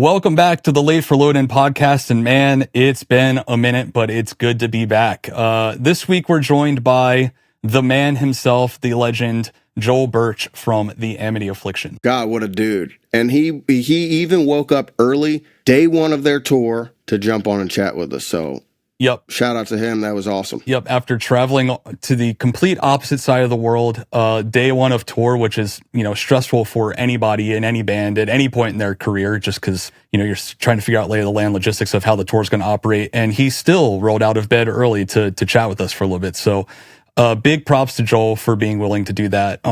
Welcome back to the Late for Load In podcast. And man, it's been a minute, but it's good to be back. This week we're joined by the man himself, the legend, Joel Birch from the Amity Affliction. God, what a dude. And he even woke up early, day one of their tour, to jump on and chat with us. So Yep. shout out to him. That was awesome. Yep. After traveling to the complete opposite side of the world, day one of tour, which is, stressful for anybody in any band at any point in their career, just because, you're trying to figure out lay of the land logistics of how the tour is going to operate. And he still rolled out of bed early to chat with us for a little bit. So big props to Joel for being willing to do that.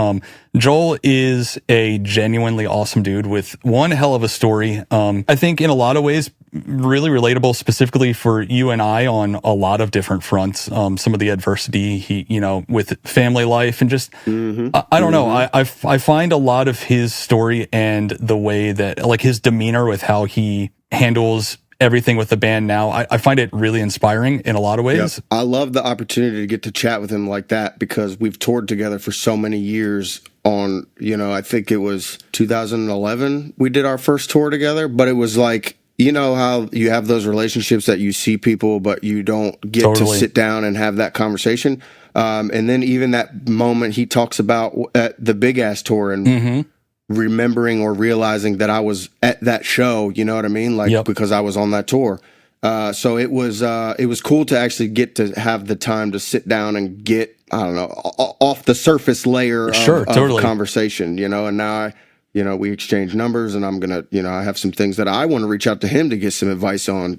Joel is a genuinely awesome dude with one hell of a story. I think in a lot of ways, really relatable specifically for you and I on a lot of different fronts. Some of the adversity with family life and just, I don't know. I find a lot of his story and the way that like his demeanor with how he handles everything with the band now, I find it really inspiring in a lot of ways. Yep. I love the opportunity to get to chat with him like that because we've toured together for so many years on, I think it was 2011 we did our first tour together, but it was like, how you have those relationships that you see people, but you don't get to sit down and have that conversation. And then even that moment he talks about at the big ass tour and remembering or realizing that I was at that show, you know what I mean? Like, because I was on that tour. So it was cool to actually get to have the time to sit down and get, I don't know, off the surface layer of conversation, and now we exchange numbers and I'm going to, I have some things that I want to reach out to him to get some advice on,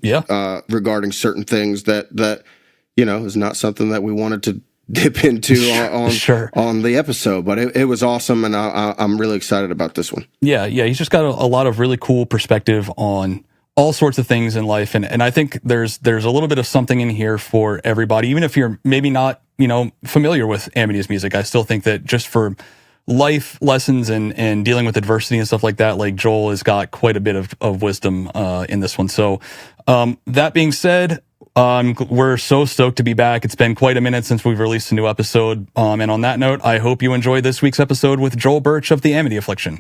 regarding certain things that, is not something that we wanted to dip into on the episode, but it was awesome, and I'm really excited about this one. Yeah, he's just got a lot of really cool perspective on all sorts of things in life, and I think there's a little bit of something in here for everybody, even if you're maybe not familiar with Amity's music. I still think that just for life lessons and dealing with adversity and stuff like that, like Joel has got quite a bit of wisdom in this one. So that being said, we're so stoked to be back. It's been quite a minute since we've released a new episode. And on that note, I hope you enjoyed this week's episode with Joel Birch of the Amity Affliction.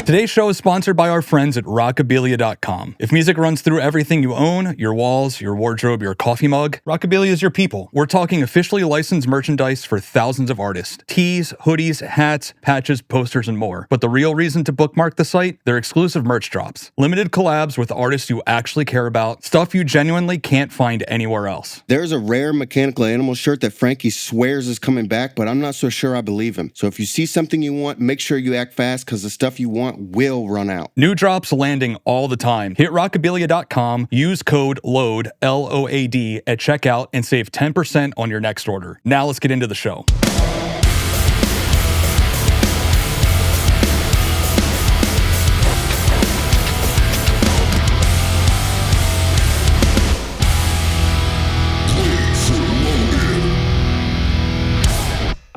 Today's show is sponsored by our friends at rockabilia.com. If music runs through everything you own, your walls, your wardrobe, your coffee mug, Rockabilia is your people. We're talking officially licensed merchandise for thousands of artists. Tees, hoodies, hats, patches, posters, and more. But the real reason to bookmark the site? Their exclusive merch drops. Limited collabs with artists you actually care about. Stuff you genuinely can't find anywhere else. There's a rare Mechanical Animal shirt that Frankie swears is coming back, but I'm not so sure I believe him. So if you see something you want, make sure you act fast because the stuff you want will run out. New drops landing all the time. Hit rockabilia.com, use code LOAD, LOAD, at checkout and save 10% on your next order. Now let's get into the show.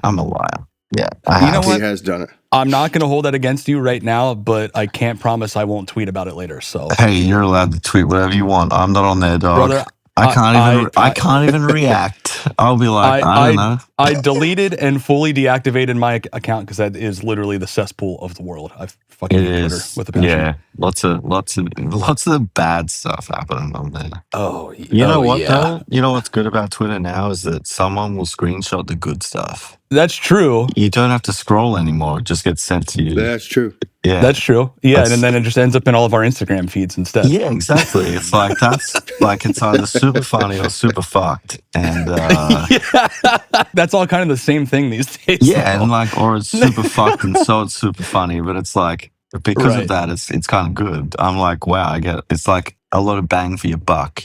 I'm a liar. Yeah, you know what? He has done it. I'm not going to hold that against you right now, but I can't promise I won't tweet about it later. So hey, you're allowed to tweet whatever you want. I'm not on there, dog. Brother, I can't even react. I'll be like, I don't know. I deleted and fully deactivated my account because that is literally the cesspool of the world. I fucking hate Twitter with a passion. Yeah, lots of bad stuff happening on there. Oh, you know what though? You know what's good about Twitter now is that someone will screenshot the good stuff. That's true. You don't have to scroll anymore. It just gets sent to you. That's true. Yeah, that's true. Yeah, and then it just ends up in all of our Instagram feeds instead. Yeah, exactly. It's like it's either super funny or super fucked, and that's all kind of the same thing these days. Yeah, and or it's super fucked and so it's super funny, but it's like because of that, it's kind of good. I'm like, wow, I get it. It's like a lot of bang for your buck,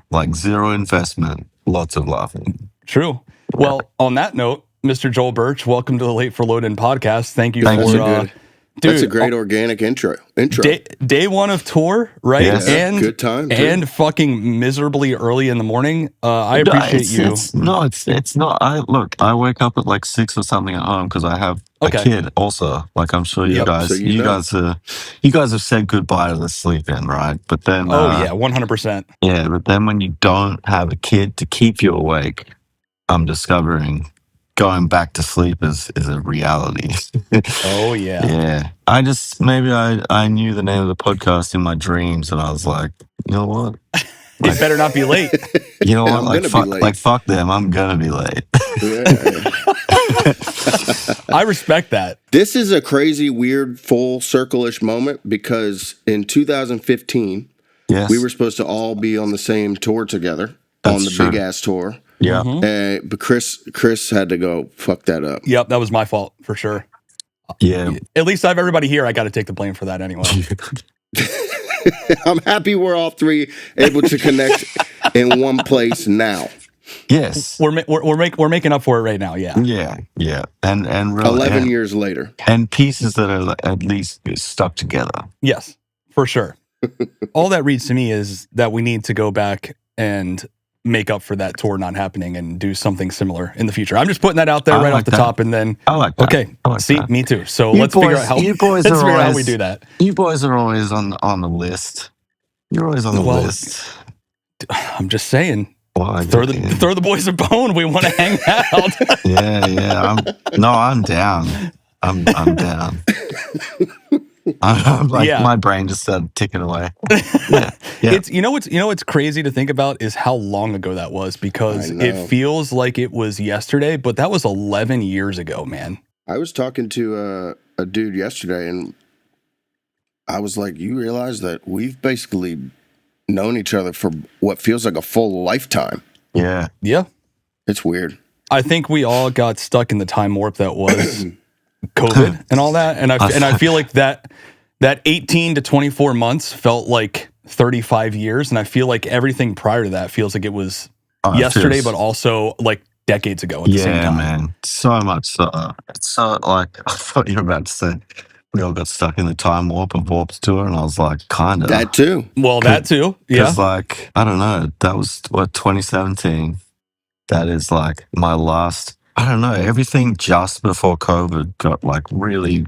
like zero investment, lots of laughing. True. Well, on that note, Mr. Joel Birch, welcome to the Late for Load In podcast. Thank you for dude, that's a great organic intro. Day one of tour, right? Yes. And good time, dude. And fucking miserably early in the morning. I appreciate you. It's not. I wake up at like 6 or something at home because I have a kid also. Like I'm sure you guys, so you guys have said goodbye to the sleep in, right? But then, 100%. Yeah, but then when you don't have a kid to keep you awake, I'm discovering going back to sleep is a reality. Oh yeah. Yeah. Maybe I knew the name of the podcast in my dreams, and I was like, you know what? It better not be late. You know what? I'm Like, gonna be late. fuck them. I'm gonna be late. Yeah. I respect that. This is a crazy, weird, full circle-ish moment because in 2015, Yes. we were supposed to all be on the same tour together on the true. big ass tour. Yeah. But Chris had to go fuck that up. Yep, that was my fault for sure. Yeah. At least I have everybody here. I got to take the blame for that anyway. I'm happy we're all three able to connect in one place now. Yes. We're making up for it right now. Yeah. Yeah. Yeah. And really, 11 years later. and pieces that are at least stuck together. Yes, for sure. All that reads to me is that we need to go back and make up for that tour not happening and do something similar in the future. I'm just putting that out there right off the top, and then I like that. okay, I like see, that. me too. So You let's boys- figure out how you boys let's are figure out how we always- do that. You boys are always on the list. You're always on the Well, list. I'm just saying, Well, throw the boys a bone. We want to hang out. Yeah. I'm down. I'm down. I'm like, Yeah. my brain just started ticking away. Yeah. It's what's crazy to think about is how long ago that was, because I know. it feels like it was yesterday, but that was 11 years ago, man. I was talking to a dude yesterday, and I was like, you realize that we've basically known each other for what feels like a full lifetime. Yeah. Yeah. It's weird. I think we all got stuck in the time warp that was COVID and all that. And I feel like that 18 to 24 months felt like 35 years. And I feel like everything prior to that feels like it was yesterday, but also like decades ago at the same time. Yeah, man. So much so. It's so, like, I thought you were about to say we all got stuck in the time warp of Warped Tour, and I was like, kind of. That too. Well, that too. Yeah. Because, like, I don't know. That was, 2017. That is, like, my last, I don't know, everything just before COVID got, like, really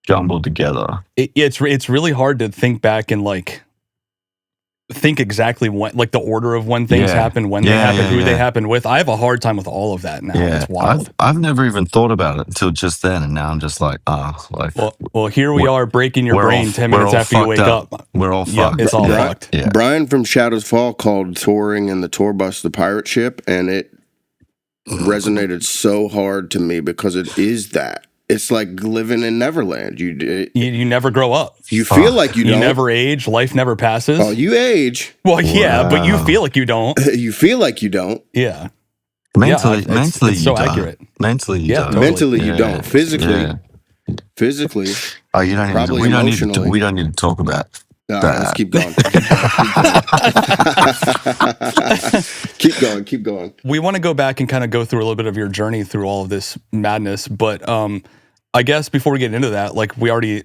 jumbled together. It's really hard to think back and, like, think exactly when, like, the order of when things happen, when they happen, who they happen with. I have a hard time with all of that now. Yeah, It's wild. I've never even thought about it until just then, and now I'm just like, Well, here we are breaking your brain 10 minutes after you wake up. We're all Yeah, fucked. it's all Right. fucked. Yeah. Brian from Shadows Fall called touring in the tour bus the pirate ship, and it resonated so hard to me because it is that. It's like living in Neverland. You never grow up. You feel like you You don't. never age. Life never passes. Oh, you age. Well, yeah, but you feel like you don't. You feel like you don't. Yeah. Mentally, it's mentally, so you don't. accurate. Mentally, you Yeah, don't. totally. Mentally, you don't. Physically, Yeah. Oh, you don't need to, Probably we don't need to. emotionally. We don't need to talk about All that. right, let's keep going. Keep going. We want to go back and kind of go through a little bit of your journey through all of this madness, but I guess before we get into that, like I already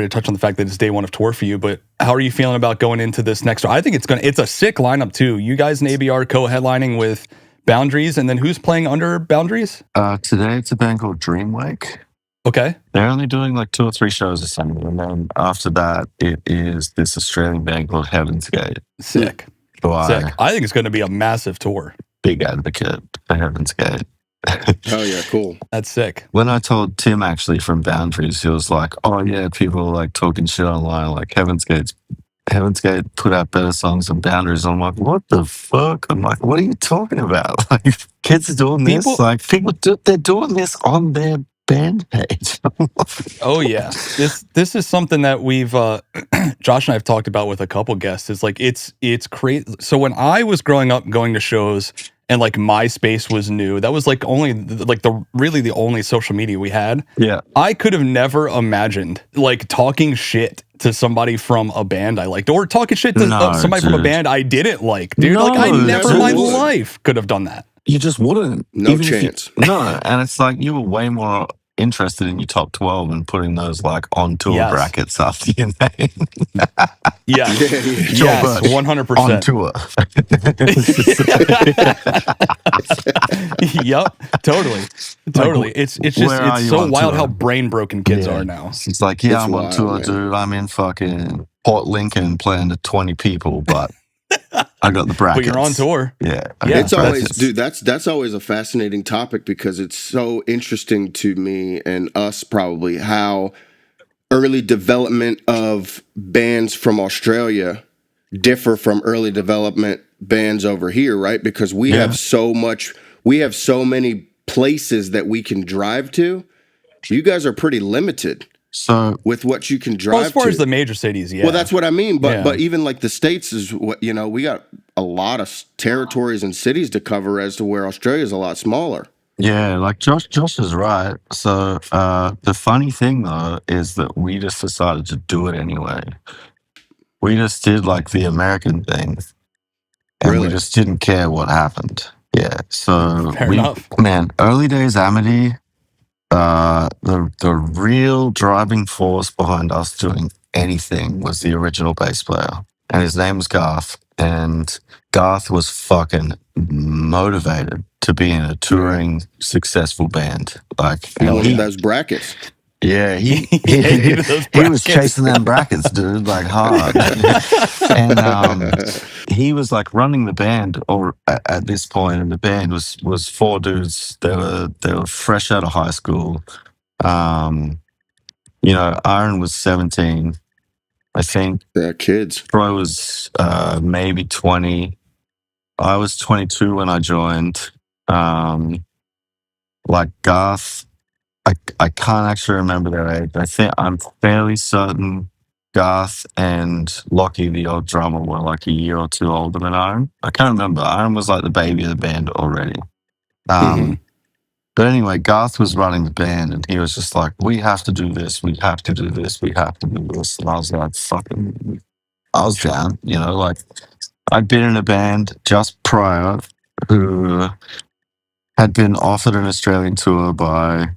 touched on the fact that it's day one of tour for you, but how are you feeling about going into this next tour? I think it's a sick lineup too. You guys and ABR co-headlining with Boundaries, and then who's playing under Boundaries? Today it's a band called Dreamwake. Okay. They're only doing like 2 or 3 shows or something, and then after that, it is this Australian band called Heaven's Gate. Sick. Who I'm Sick. I think it's going to be a massive tour. big advocate for Heaven's Gate. Oh yeah, cool. That's sick. When I told Tim actually from Boundaries, he was like, "Oh yeah, people are like talking shit online, like Heaven's Gate put out better songs than Boundaries." I'm like, "What the fuck?" I'm like, "What are you talking about? Like, kids are doing this. Like, they're doing this on their band page." Oh yeah, this is something that we've Josh and I have talked about with a couple guests. Is like it's crazy. So when I was growing up, going to shows, and like MySpace was new, that was like only like the only social media we had. Yeah, I could have never imagined like talking shit to somebody from a band I liked, or talking shit to somebody from a band I didn't like, dude. No, like I never in my dude. life could have done that. you just wouldn't. No Even if you- chance. no, and it's like you were way more interested in your top 12 and putting those like on tour Yes. brackets after your name. Yeah, yes, Birch, 100%. on tour. Yep, totally. It's just where are it's you so on wild tour? how brain broken kids Yeah. are now. It's like, yeah, It's I'm on wild, tour, man. dude. I'm in fucking Port Lincoln playing to 20 people, but I got the brackets. But you're on tour. Yeah. It's always, brackets. dude, that's always a fascinating topic because it's so interesting to me and us probably how early development of bands from Australia differ from early development bands over here, right? Because we have so many places that we can drive to. You guys are pretty limited. So with what you can drive well, as far to. as the major cities, yeah. Well, that's what I mean. But even like the States is what, you know, we got a lot of territories and cities to cover as to where Australia is a lot smaller. Yeah, like Josh is right. So the funny thing though is that we just decided to do it anyway. We just did like the American thing. And we just didn't care what happened. Yeah. So Fair enough. Man, early days Amity, the real driving force behind us doing anything was the original bass player. And his name was Garth. And Garth was fucking motivated to be in a touring, successful band. Like, those brackets. Yeah, he he was chasing them brackets, dude, like hard. And he was like running the band, or at this point in the band was four dudes. They were fresh out of high school. You know, Aaron was 17, I think. They're kids. Troy was maybe 20. I was 22 when I joined. Like Garth, I can't actually remember their age. I think I'm fairly certain Garth and Lockie, the old drummer, were like a year or two older than Aaron. I can't remember. Aaron was like the baby of the band already. But anyway, Garth was running the band and he was just like, we have to do this. We have to do this. We have to do this. And I was like, fucking, I was down, you know, like I'd been in a band just prior who had been offered an Australian tour by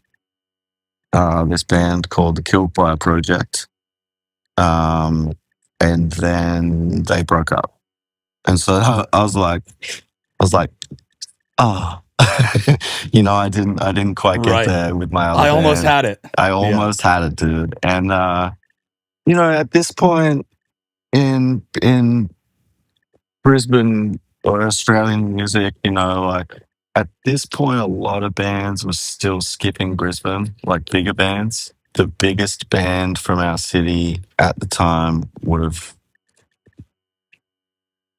this band called the Killed Fire Project. And then they broke up. And so I was like, oh, you know, I didn't quite get there with my other I band. almost had it. I almost had it, dude. And, you know, at this point in Brisbane or Australian music, you know, like at this point, a lot of bands were still skipping Brisbane, like bigger bands. The biggest band from our city at the time would have,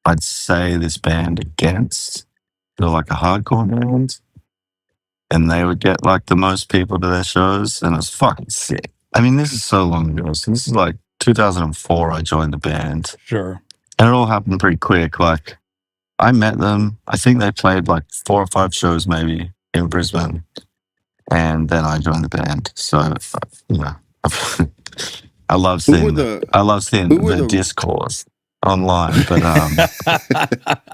I'd say, this band Against. They're like a hardcore band. And they would get like the most people to their shows. And it was fucking sick. I mean, this is so long ago. So this is like 2004, I joined the band. Sure. And it all happened pretty quick. Like, I met them. I think they played like 4 or 5 shows maybe in Brisbane. And then I joined the band. So, you know, I love seeing the discourse online.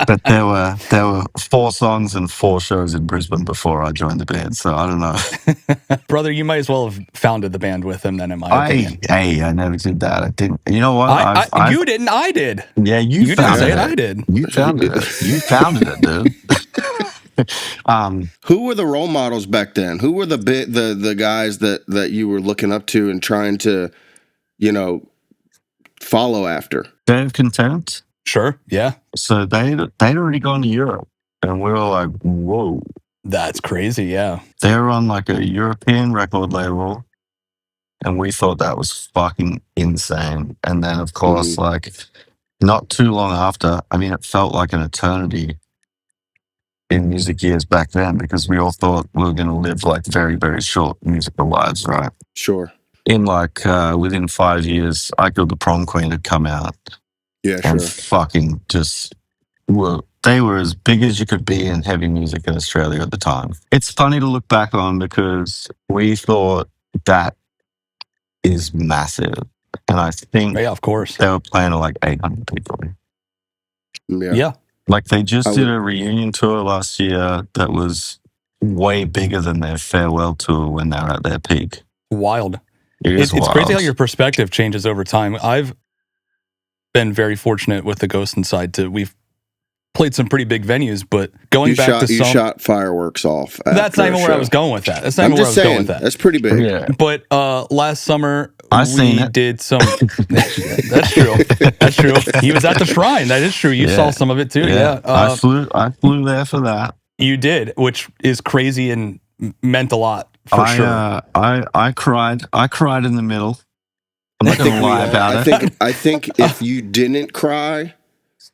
But there were 4 songs and 4 shows in Brisbane before I joined the band. So I don't know. Brother, you might as well have founded the band with him then, in my opinion. I never did that. I didn't. You know what? You didn't. I did. Yeah, you didn't say it. I did. You founded it. You founded it, dude. Who were the role models back then? Who were the guys that you were looking up to and trying to, you know, follow after? Dave Content. Sure. Yeah. So they'd already gone to Europe, and we were like, whoa. That's crazy. Yeah. They were on like a European record label, and we thought that was fucking insane. And then, of course, like not too long after, I mean, it felt like an eternity in music years back then because we all thought we were going to live like very, very short musical lives, right? Sure. In like within 5 years, I Killed the Prom Queen had come out. Yeah, and sure. Fucking just they were as big as you could be in heavy music in Australia at the time. It's funny to look back on because we thought that is massive. And I think of course. they were playing to like 800 people. Yeah. Like they just did a reunion tour last year that was way bigger than their farewell tour when they were at their peak. Wild. It's wild. Crazy how your perspective changes over time. I've been very fortunate with the Ghostin' side we've played some pretty big venues, but going back to you shot fireworks off. That's not even where I was going with that. That's not even where I was going with that. That's pretty big. Yeah. But last summer I seen we it. did some. That's true. That's true. He was at the shrine. That is true. You saw some of it too. Yeah. I flew there for that. You did, which is crazy and meant a lot for sure. I cried in the middle. I'm not gonna lie about it. I think if you didn't cry,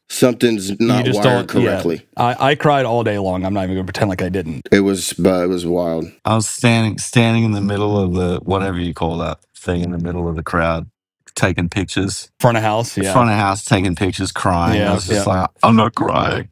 something's not wired correctly. Yeah. I cried all day long. I'm not even gonna pretend like I didn't. It was wild. I was standing in the middle of the whatever you call that thing in the middle of the crowd, taking pictures. Front of house, yeah. Front of house, taking pictures, crying. Yeah, I was just like, I'm not crying.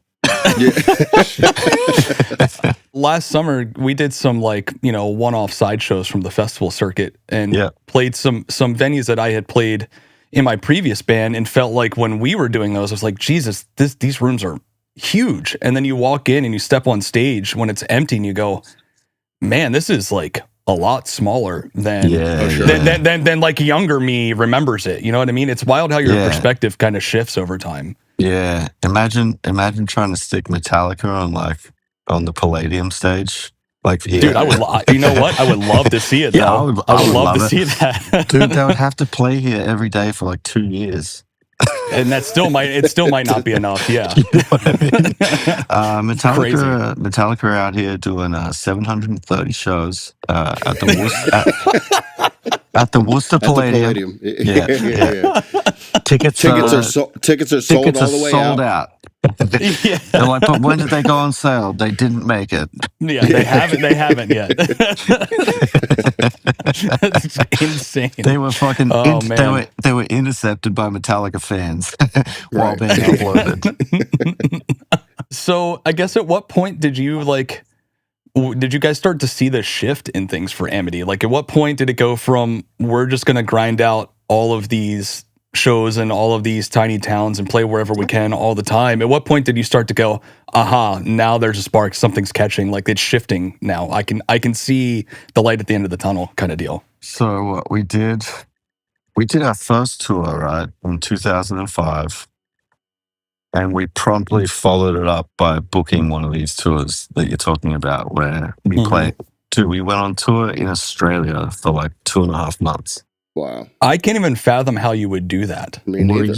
Last summer we did some one-off sideshows from the festival circuit and played some venues that I had played in my previous band, and felt like when we were doing those, I was like, Jesus, these rooms are huge. And then you walk in and you step on stage when it's empty and you go, man, this is like a lot smaller than than like younger me remembers it. You know what I mean? It's wild how your perspective kind of shifts over time. Yeah. Imagine trying to stick Metallica on the Palladium stage. Dude, I would. You know what? I would love to see it. Yeah, though. I would love to see that. Dude, they would have to play here every day for like 2 years. And that still might not be enough. Yeah. You know what I mean? Metallica are out here doing 730 shows at the Worcester Palladium. Yeah. Tickets are sold all the way out. They're like, but when did they go on sale? They didn't make it. Yeah, they haven't yet. That's insane. They were fucking they were intercepted by Metallica fans while being uploaded. So I guess at what point did you guys start to see the shift in things for Amity? Like, at what point did it go from we're just going to grind out all of these shows in all of these tiny towns and play wherever we can all the time? At what point did you start to go, aha, now there's a spark, something's catching, like it's shifting now. I can see the light at the end of the tunnel kind of deal. So we did our first tour, right, in 2005. And we promptly followed it up by booking one of these tours that you're talking about, where we played. Dude, we went on tour in Australia for like 2.5 months. Wow. I can't even fathom how you would do that. Me neither.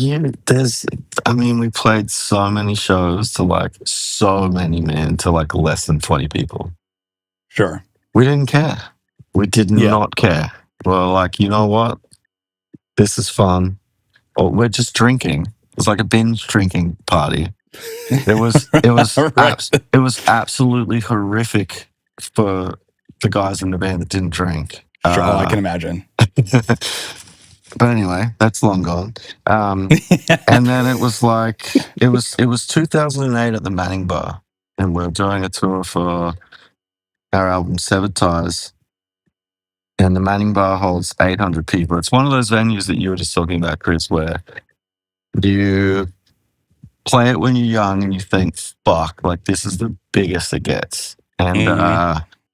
We played so many shows to like so many men to like less than 20 people. Sure. We didn't care. We did not care. We're like, you know what? This is fun. Or we're just drinking. It was like a binge drinking party. It was Right. it was absolutely horrific for the guys in the band that didn't drink. Sure, I can imagine. But anyway, that's long gone. And then it was like it was 2008 at the Manning Bar, and we're doing a tour for our album Severed Ties. And the Manning Bar holds 800 people. It's one of those venues that you were just talking about, Chris, where you play it when you're young and you think, fuck, like this is the biggest it gets.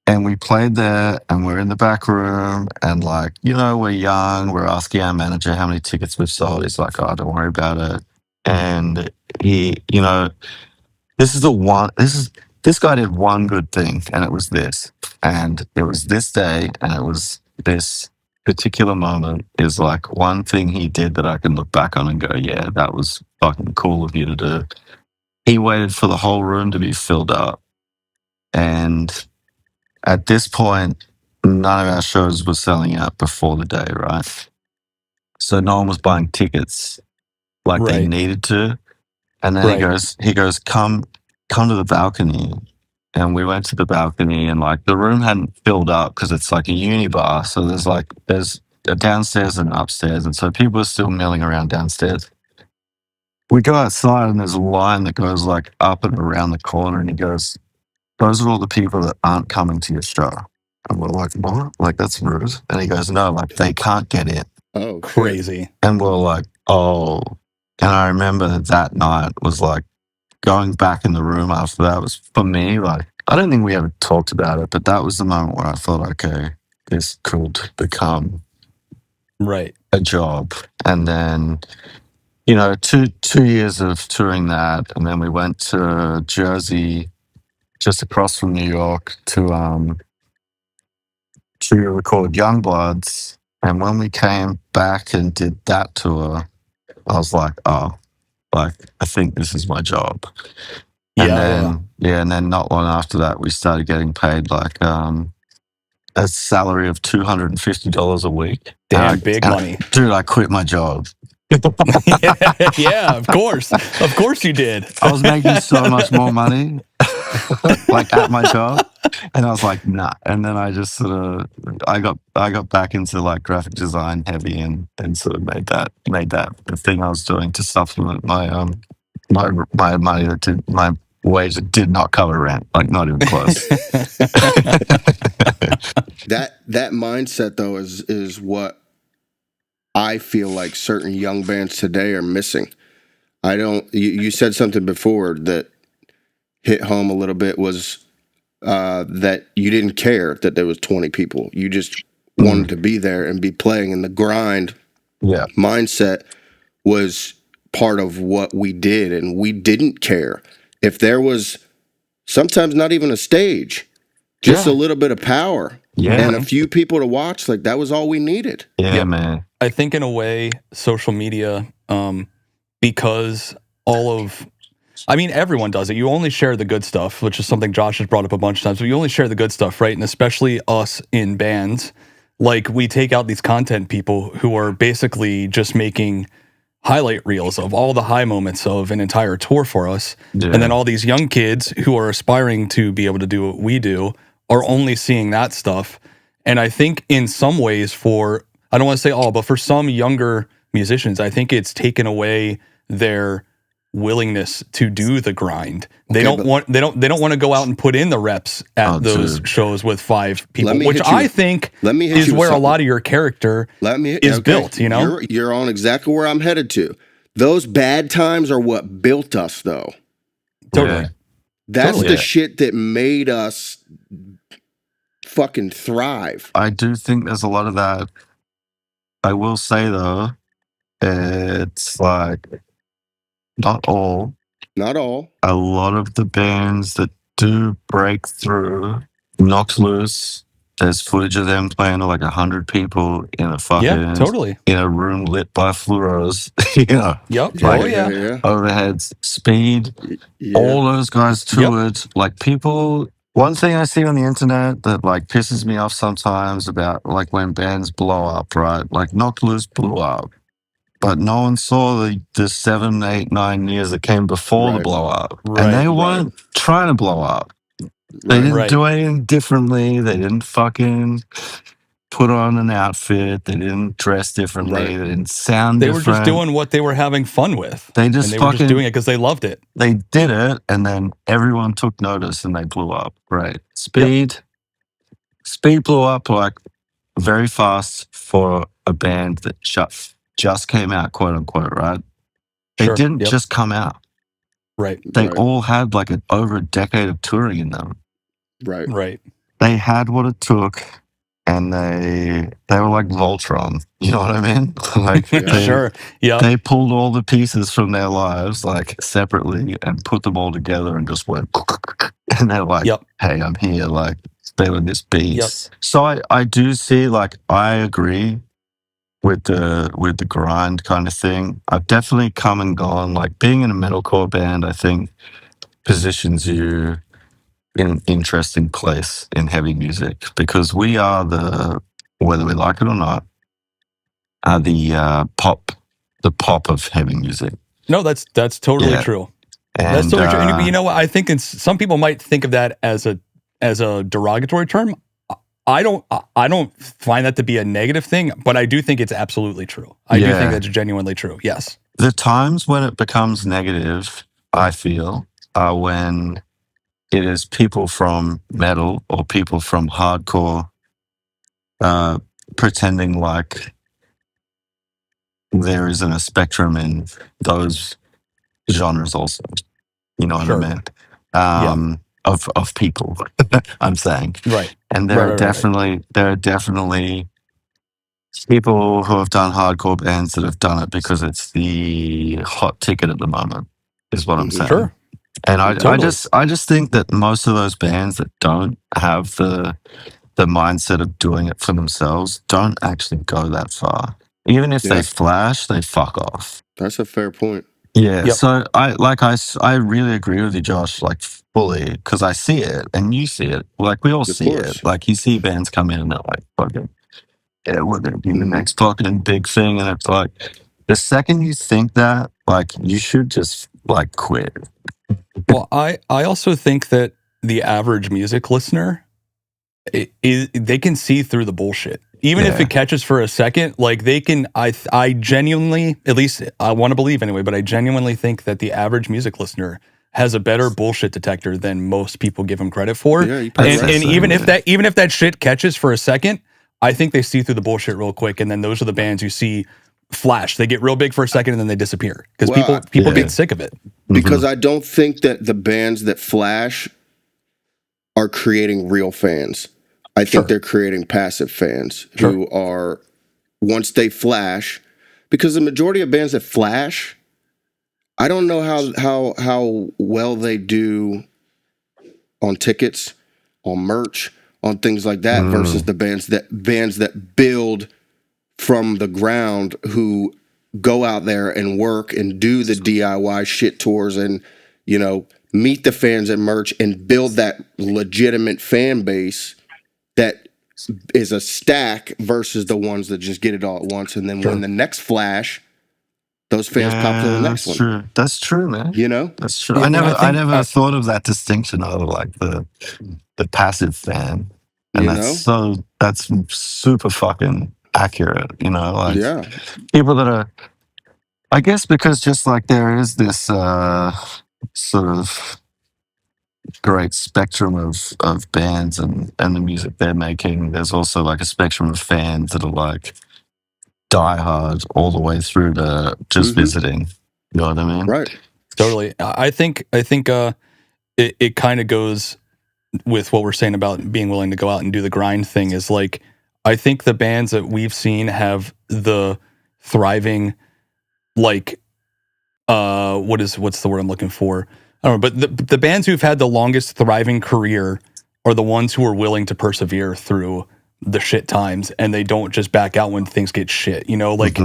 And we played there and we're in the back room and like, we're young. We're asking our manager how many tickets we've sold. He's like, oh, don't worry about it. And he, this guy did one good thing, and it was this. And it was this day, and it was this particular moment is like one thing he did that I can look back on and go, yeah, that was fucking cool of you to do. He waited for the whole room to be filled up. And at this point, none of our shows were selling out before the day, right? So no one was buying tickets like they needed to. And then he goes, come to the balcony. And we went to the balcony, and like the room hadn't filled up because it's like a uni bar. So there's a downstairs and upstairs. And so people are still milling around downstairs. We go outside and there's a line that goes like up and around the corner, and he goes, those are all the people that aren't coming to your show. And we're like, what? Like, that's rude. And he goes, no, like they can't get in. Oh, crazy. And we're like, oh. And I remember that night was like, going back in the room after that was, for me, like, I don't think we ever talked about it, but that was the moment where I thought, okay, this could become a job. And then, 2 years of touring that, and then we went to Jersey, just across from New York, to record Youngbloods. And when we came back and did that tour, I was like, oh, like, I think this is my job. And and then not long after that, we started getting paid like a salary of $250 a week. Damn, big money. Dude, I quit my job. Yeah, of course you did. I was making so much more money, like at my job, and I was like, nah. And then I just sort of, I got back into like graphic design heavy, and sort of made that the thing I was doing to supplement my my money my wage that did not cover rent, like not even close. That mindset though is what I feel like certain young bands today are missing. You said something before that hit home a little bit, was that you didn't care that there was 20 people. You just wanted to be there and be playing, and the grind mindset was part of what we did, and we didn't care if there was sometimes not even a stage, just a little bit of power and a few people to watch. Like, that was all we needed. Yeah, man. I think in a way, social media, because everyone does it. You only share the good stuff, which is something Josh has brought up a bunch of times, but you only share the good stuff, right? And especially us in bands, like, we take out these content people who are basically just making highlight reels of all the high moments of an entire tour for us. Yeah. And then all these young kids who are aspiring to be able to do what we do are only seeing that stuff. And I think in some ways, for, I don't want to say all, but for some younger musicians, I think it's taken away their willingness to do the grind. They don't want to go out and put in the reps at those shows with 5 people, which I think is where a lot of your character is built, you know? You're on exactly where I'm headed to. Those bad times are what built us, though. Totally. Yeah. That's the shit that made us fucking thrive. I do think there's a lot of that. I will say, though, it's like, not all. A lot of the bands that do break through, Knocked Loose, there's footage of them playing to like 100 people in a fucking in a room lit by fluoros. You know, overheads, Speed, all those guys toured. Like, people. One thing I see on the internet that like pisses me off sometimes about like when bands blow up, right? Like, Knocked Loose blew up, but no one saw the 7, 8, 9 years that came before the blow up. And they weren't trying to blow up. They didn't do anything differently. They didn't fucking put on an outfit. They didn't dress differently. They didn't sound different. They were just doing what they were having fun with. They were just doing it because they loved it. They did it, and then everyone took notice and they blew up. Right. Speed blew up like very fast for a band that just came out, quote unquote, right? They didn't just come out. Right. They all had like over a decade of touring in them. Right. They had what it took, and they were like Voltron. You know what I mean? Like, they pulled all the pieces from their lives like separately and put them all together and just went, and they're like, hey, I'm here. Like, they were this beast. So I do see, like, I agree with the grind kind of thing. I've definitely come and gone. Like, being in a metalcore band, I think, positions you in an interesting place in heavy music, because we are whether we like it or not, are the pop of heavy music. No, that's totally true. And, that's totally true. And you know what? I think some people might think of that as a derogatory term. I don't find that to be a negative thing, but I do think it's absolutely true. I do think that's genuinely true. Yes. The times when it becomes negative, I feel, are when it is people from metal or people from hardcore pretending like there isn't a spectrum in those genres also. You know what I mean? Of people, I'm saying. Right. And there are definitely people who have done hardcore bands that have done it because it's the hot ticket at the moment, is what I'm saying. Sure. And I just think that most of those bands that don't have the the mindset of doing it for themselves don't actually go that far. Even if they flash, they fuck off. That's a fair point. Yeah, Yep. so I really agree with you, Josh, like fully, because I see it and you see it. Like we all see course. it. Like you see bands come in and they're like, fucking, yeah, we're gonna be the next fucking big thing, and it's like the second you think that, like you should just like quit. Well, I also think that the average music listener, they can see through the bullshit. Even if it catches for a second, like they can, I genuinely, at least I want to believe anyway, but I genuinely think that the average music listener has a better bullshit detector than most people give them credit for. Yeah, and even if that shit catches for a second, I think they see through the bullshit real quick. And then those are the bands you see flash. They get real big for a second and then they disappear because people get sick of it. Because I don't think that the bands that flash are creating real fans. I think they're creating passive fans who are, once they flash, because the majority of bands that flash, I don't know how well they do on tickets, on merch, on things like that, versus the bands that build from the ground, who go out there and work and do the DIY shit tours and, you know, meet the fans at merch and build that legitimate fan base that is a stack versus the ones that just get it all at once. And then when the next flash, those fans pop to the next one. True. That's true, man. You know? That's true. Yeah, I never thought of that distinction of like the passive fan. And that's super fucking accurate, you know, like people that are, I guess, because just like there is this sort of great spectrum of bands and the music they're making, there's also like a spectrum of fans that are like die hard all the way through to just visiting. You know what I mean? Right. Totally. I think it kind of goes with what we're saying about being willing to go out and do the grind thing. Is like, I think the bands that we've seen have the thriving, like, what's the word I'm looking for? I don't know, but the bands who've had the longest thriving career are the ones who are willing to persevere through the shit times, and they don't just back out when things get shit. You know, like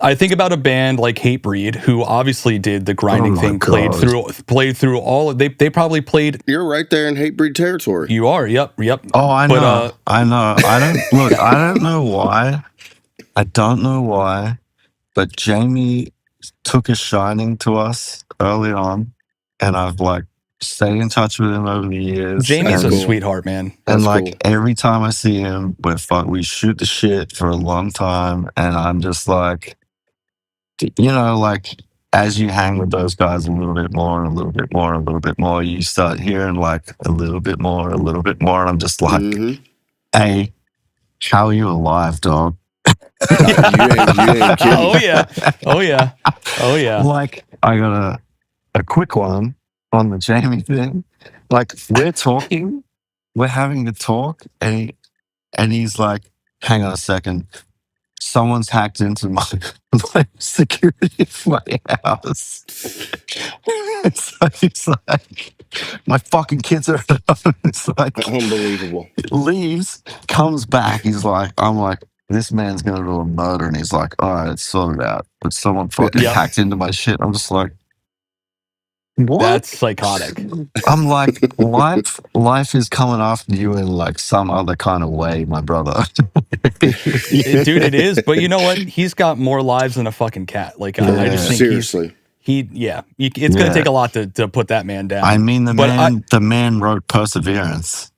I think about a band like Hatebreed, who obviously did the grinding thing, played through all. They probably played. You're right there in Hatebreed territory. You are. Yep. Oh, I know. I know. I don't know why. I don't know why, but Jamie took a shining to us early on, and I've like stayed in touch with him over the years. Jamie's a sweetheart, man. And like every time I see him, we shoot the shit for a long time, and I'm just like, you know, like as you hang with those guys a little bit more and a little bit more and a little bit more, you start hearing like a little bit more, and I'm just like, hey, how are you alive, dog? You ain't kidding. Oh yeah. Like I got a quick one on the Jamie thing. Like we're having a talk, and he's like, hang on a second, someone's hacked into my security of my house. So he's like, my fucking kids are at home. It's like unbelievable. Leaves, comes back. I'm like, this man's gonna do a murder, and he's like, all right, it's sorted out. But someone fucking hacked into my shit. I'm just like, what? That's psychotic. I'm like, life is coming after you in like some other kind of way, my brother. Dude, it is. But you know what? He's got more lives than a fucking cat. Like, I just think seriously. It's going to take a lot to put that man down. I mean, the man wrote Perseverance.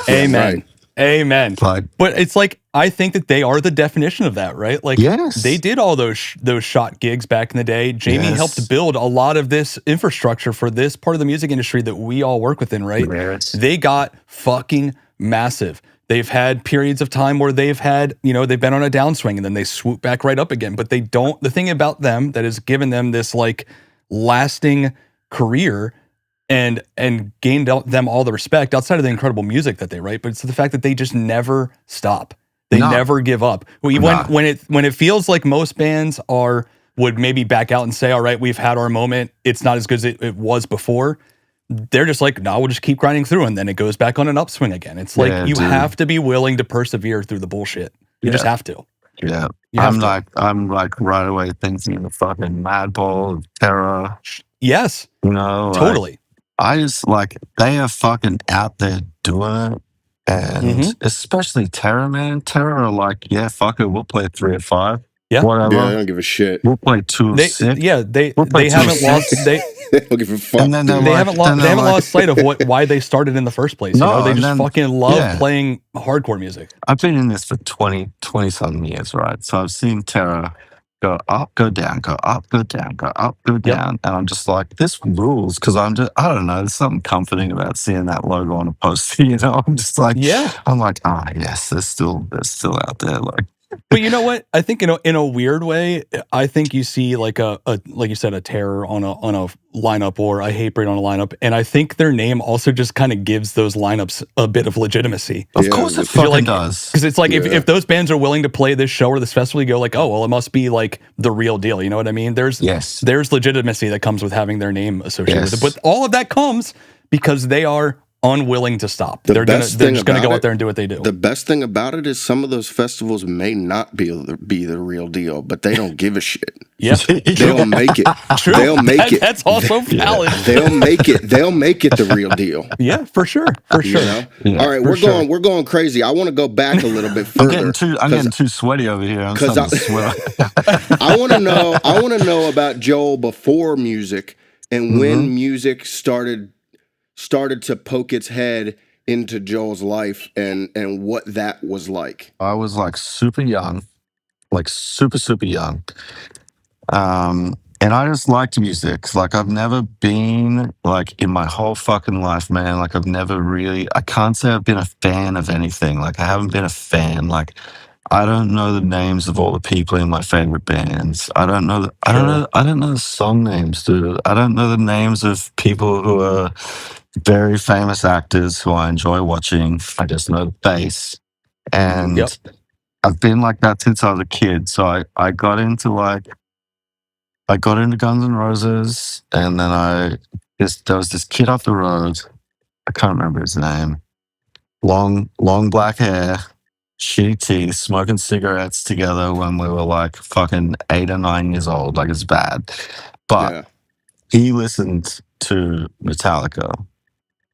Amen. Right. Amen. But it's like, I think that they are the definition of that, right? Like, they did all those shot gigs back in the day. Jamie helped build a lot of this infrastructure for this part of the music industry that we all work within, right? They got fucking massive. They've had periods of time where they've had, they've been on a downswing and then they swoop back right up again. But the thing about them that has given them this like lasting career and gained them all the respect outside of the incredible music that they write, but it's the fact that they just never stop. They never give up. When it feels like most bands would maybe back out and say, all right, we've had our moment, it's not as good as it was before. they're just like, no, we'll just keep grinding through, and then it goes back on an upswing again. It's like you have to be willing to persevere through the bullshit. You just have to. Yeah. I'm like right away thinking of the fucking Madball, Terror. Yes. You know, totally. I just like, they are fucking out there doing it. And especially Terror, man. Terror are like, yeah, fuck it, we'll play 3 or 5. Yeah. Whatever. Yeah, I don't give a shit. We'll play 2 or 6. Yeah, they haven't lost. They don't give a fuck. And then they haven't lost sight of why they started in the first place. No, you know, they just fucking love playing hardcore music. I've been in this for 20 something years, right? So I've seen Terror go up, go down, go up, go down, go up, go down. And I'm just like, this rules, because I don't know, there's something comforting about seeing that logo on a poster, you know? I'm just like, I'm like, yes, they're still out there. Like, but you know what? I think in a weird way, I think you see like a like you said, a Terror on a lineup, or a Hatebreed on a lineup, and I think their name also just kind of gives those lineups a bit of legitimacy. Of course it fucking does. Because it's like if those bands are willing to play this show or this festival, you go like, oh well, it must be like the real deal. You know what I mean? There's legitimacy that comes with having their name associated with it, but all of that comes because they are unwilling to stop. They're just going to go out there and do what they do. The best thing about it is some of those festivals may not be the real deal, but they don't give a shit. Yeah, they'll make it. True. They'll make it. That's also valid. They'll make it. They'll make it the real deal. Yeah, for sure. For sure. You know? All right, we're going crazy. I want to go back a little bit further. I'm getting too sweaty over here. I'm starting to sweat. I want to know about Joel before music and when music started to poke its head into Joel's life and what that was like. I was like super young, like super young. And I just liked music. Like I've never been like in my whole fucking life, man. Like I've never really, I can't say I've been a fan of anything. Like I haven't been a fan. Like I don't know the names of all the people in my favorite bands. I don't know the song names, dude. I don't know the names of people who are very famous actors who I enjoy watching. I just know the face. And I've been like that since I was a kid. So I got into Guns N' Roses, and then there was this kid up the road. I can't remember his name. Long black hair, shitty teeth, smoking cigarettes together when we were like fucking 8 or 9 years old. Like it's bad. But he listened to Metallica.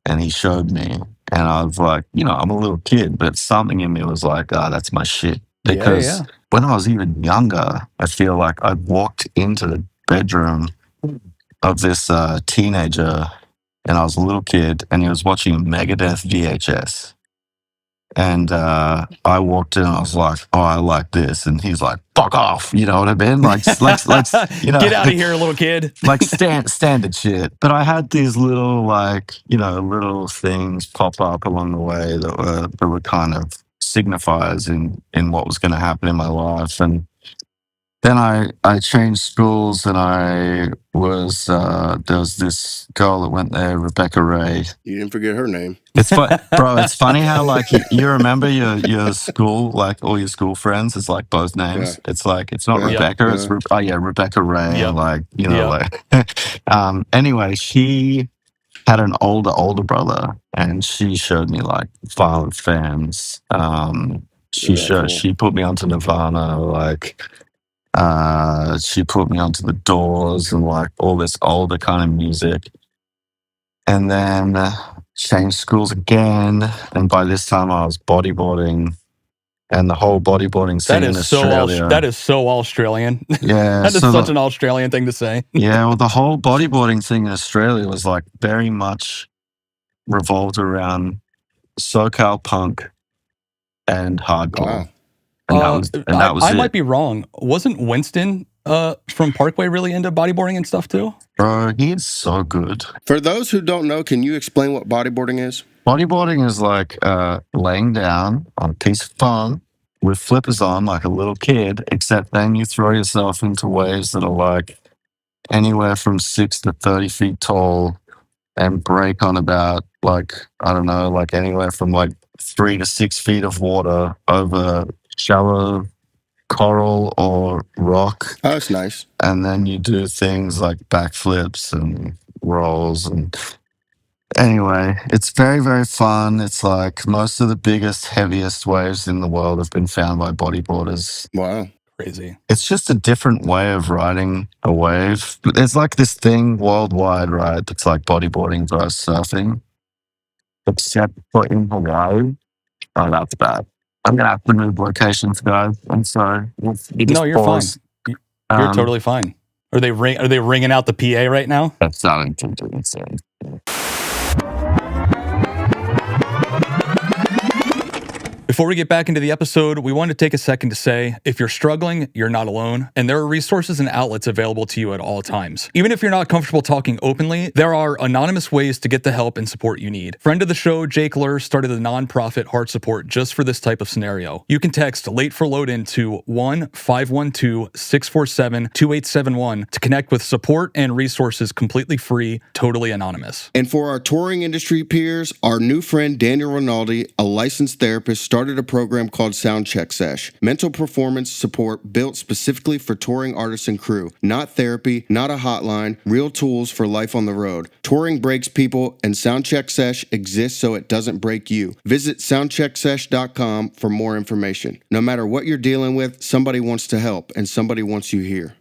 And he showed me, and I was like, you know, I'm a little kid, but something in me was like, that's my shit. Because when I was even younger, I feel like I walked into the bedroom of this teenager, and I was a little kid, and he was watching Megadeth VHS. And I walked in and I was like, oh, I like this. And he's like, fuck off. You know what I mean? Like you know, get out of here, little kid. Like standard shit. But I had these little little things pop up along the way that were kind of signifiers in what was going to happen in my life. And then I changed schools, and I was there was this girl that went there, Rebecca Ray. You didn't forget her name. Bro, it's funny how like you remember your school, like all your school friends, it's like both names. Yeah. It's like it's not Rebecca, it's Rebecca Ray. Yep. Like you know, like anyway, she had an older brother, and she showed me like Violent Femmes. She put me onto Nirvana, like. She put me onto the Doors and like all this older kind of music, and then changed schools again. And by this time, I was bodyboarding, and the whole bodyboarding scene in Australia. That is so Australian. Yeah, that is such an Australian thing to say. Yeah, well, the whole bodyboarding thing in Australia was like very much revolved around SoCal punk and hardcore. Wow. I might be wrong. Wasn't Winston from Parkway really into bodyboarding and stuff too? Bro, he's so good. For those who don't know, can you explain what bodyboarding is? Bodyboarding is like laying down on a piece of foam with flippers on like a little kid, except then you throw yourself into waves that are like anywhere from 6 to 30 feet tall and break on about like, I don't know, like anywhere from like 3 to 6 feet of water over shallow coral or rock. Oh, that's nice. And then you do things like backflips and rolls, and Anyway, it's very, very fun. It's like most of the biggest, heaviest waves in the world have been found by bodyboarders. Wow. Crazy. It's just a different way of riding a wave. There's like this thing worldwide, right? That's like bodyboarding versus surfing. Except for in Hawaii. Oh, that's bad. I'm going to have to move locations, guys. I'm sorry. You just No, you're pause. fine. You're totally fine. Are they ringing out the PA right now? That's starting to do insane. Before we get back into the episode, we want to take a second to say, if you're struggling, you're not alone, and there are resources and outlets available to you at all times. Even if you're not comfortable talking openly, there are anonymous ways to get the help and support you need. Friend of the show, Jake Lur, started a nonprofit heart support just for this type of scenario. You can text Late for Load-In to 1-512-647-2871 to connect with support and resources completely free, totally anonymous. And for our touring industry peers, our new friend Daniel Rinaldi, a licensed therapist, started a program called Soundcheck Sesh. Mental performance support built specifically for touring artists and crew. Not therapy, not a hotline, real tools for life on the road. Touring breaks people, and Soundcheck Sesh exists so it doesn't break you. Visit soundchecksesh.com for more information. No matter what you're dealing with, somebody wants to help, and somebody wants you here.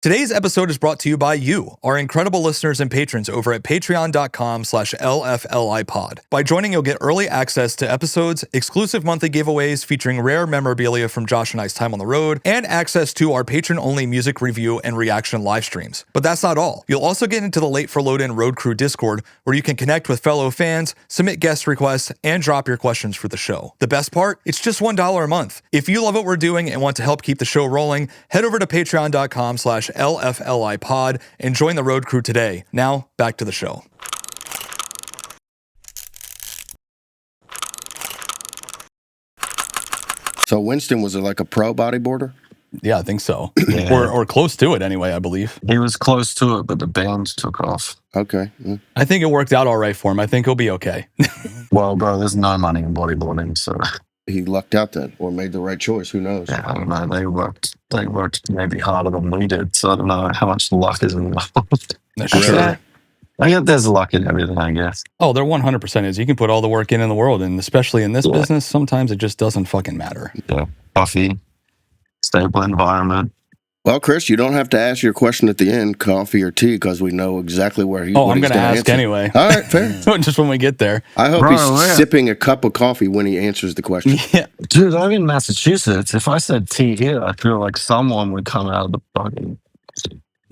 Today's episode is brought to you by you, our incredible listeners and patrons over at patreon.com/LFLIpod. By joining, you'll get early access to episodes, exclusive monthly giveaways featuring rare memorabilia from Josh and I's time on the road, and access to our patron-only music review and reaction live streams. But that's not all. You'll also get into the Late for Load-In Road Crew Discord, where you can connect with fellow fans, submit guest requests, and drop your questions for the show. The best part? It's just $1 a month. If you love what we're doing and want to help keep the show rolling, head over to patreon.com/LFLIpod and join the road crew today. Now, back to the show. So Winston was like a pro bodyboarder? Yeah, I think so. Yeah. Or close to it anyway, I believe. He was close to it, but the band took off. Okay. I think it worked out all right for him. I think he'll be okay. Well, bro, there's no money in bodyboarding, so He lucked out then, or made the right choice. Who knows? yeah, I don't know. They worked maybe harder than we did, so I don't know how much luck is involved. Sure. I guess there's luck in everything, I guess. Oh, there 100% is. You can put all the work in the world, and especially in this business, sometimes it just doesn't fucking matter. Yeah. Coffee, stable environment. Well, Chris, you don't have to ask your question at the end, coffee or tea, because we know exactly where he. Oh, I'm going to ask anyway. All right, fair. Just when we get there. I hope he's sipping a cup of coffee when he answers the question. Yeah. Dude, I'm in Massachusetts. If I said tea here, I feel like someone would come out of the fucking...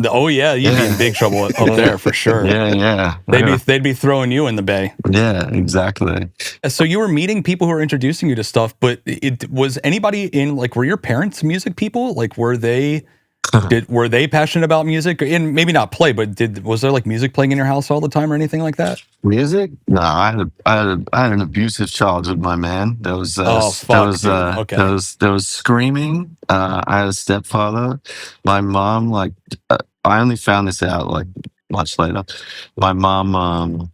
Oh, yeah, you'd be in big trouble up there for sure. Yeah. They'd be throwing you in the bay. Yeah, exactly. So you were meeting people who were introducing you to stuff, but it was anybody in, like, were your parents music people? Like, were they passionate about music? And maybe not play, but was there like music playing in your house all the time or anything like that? Music? No, I had an abusive childhood, my man. There was there was screaming. I had a stepfather. My mom, like, I only found this out like much later. My mom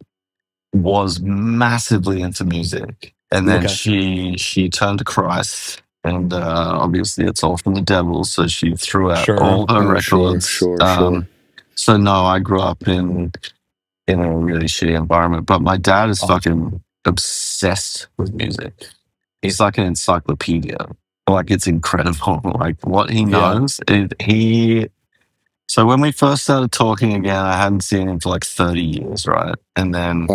was massively into music, and then she turned to Christ. And obviously, it's all from the devil. So she threw out all her records. Sure. So no, I grew up in a really shitty environment. But my dad is fucking obsessed with music. He's like an encyclopedia. Like, it's incredible. Like, what he knows. So when we first started talking again, I hadn't seen him for like 30 years, right? And then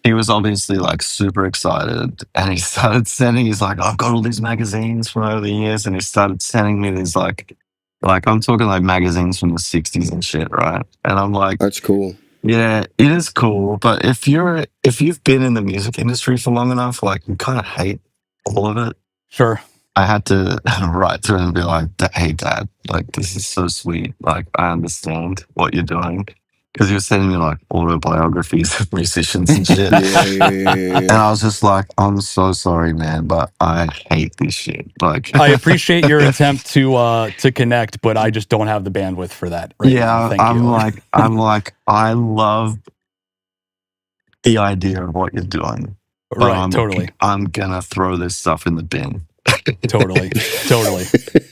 he was obviously like super excited, and he started sending, he's like, I've got all these magazines from over the years, and he started sending me these like I'm talking like magazines from the 60s and shit, right? And I'm like, that's cool. Yeah, it is cool, but if you've been in the music industry for long enough, like, you kind of hate all of it. Sure. I had to write to him and be like, hey, Dad, like, this is so sweet. Like, I understand what you're doing. Because he was sending me, like, autobiographies of musicians and shit. Yeah. And I was just like, I'm so sorry, man, but I hate this shit. Like, I appreciate your attempt to connect, but I just don't have the bandwidth for that right now. Thank you. I'm like, I love the idea of what you're doing. Right, totally. I'm gonna throw this stuff in the bin. Totally.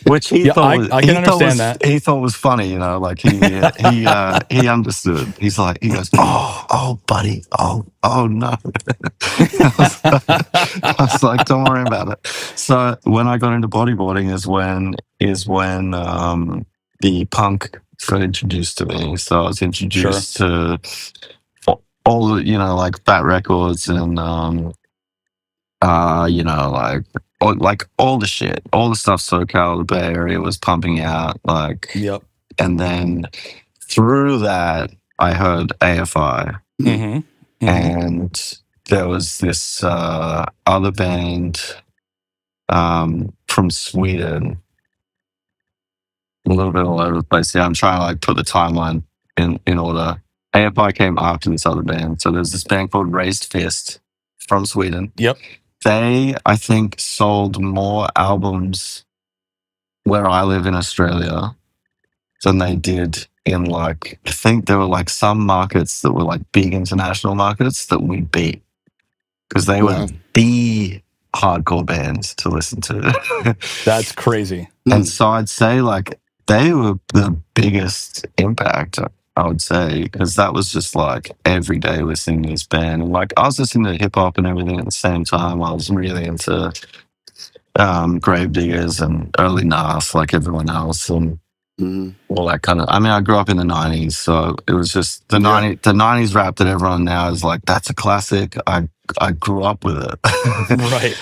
Which he Yeah, thought I can understand that. He thought was funny, you know, like he understood. He goes, oh, buddy, oh no. I was like, don't worry about it. So when I got into bodyboarding is when the punk got introduced to me. So I was introduced to all the, you know, like Fat Records and you know, like all the shit, all the stuff SoCal, the Bay Area was pumping out, like, Yep. and then through that, I heard AFI, and there was this other band from Sweden, a little bit all over the place. Yeah, I'm trying to like put the timeline in order. AFI came after this other band, so there's this band called Raised Fist from Sweden. Yep. They, I think, sold more albums where I live in Australia than they did in, like, I think there were like some markets that were like big international markets that we beat because they were the hardcore bands to listen to. That's crazy. And so I'd say like they were the biggest impact, I would say, because that was just like every day listening to this band. And like I was listening to hip hop and everything at the same time. I was really into Gravediggers and early Nas, like everyone else, and all that kind of. I mean, I grew up in the '90s, so it was just the '90s rap that everyone now is like, that's a classic. I grew up with it.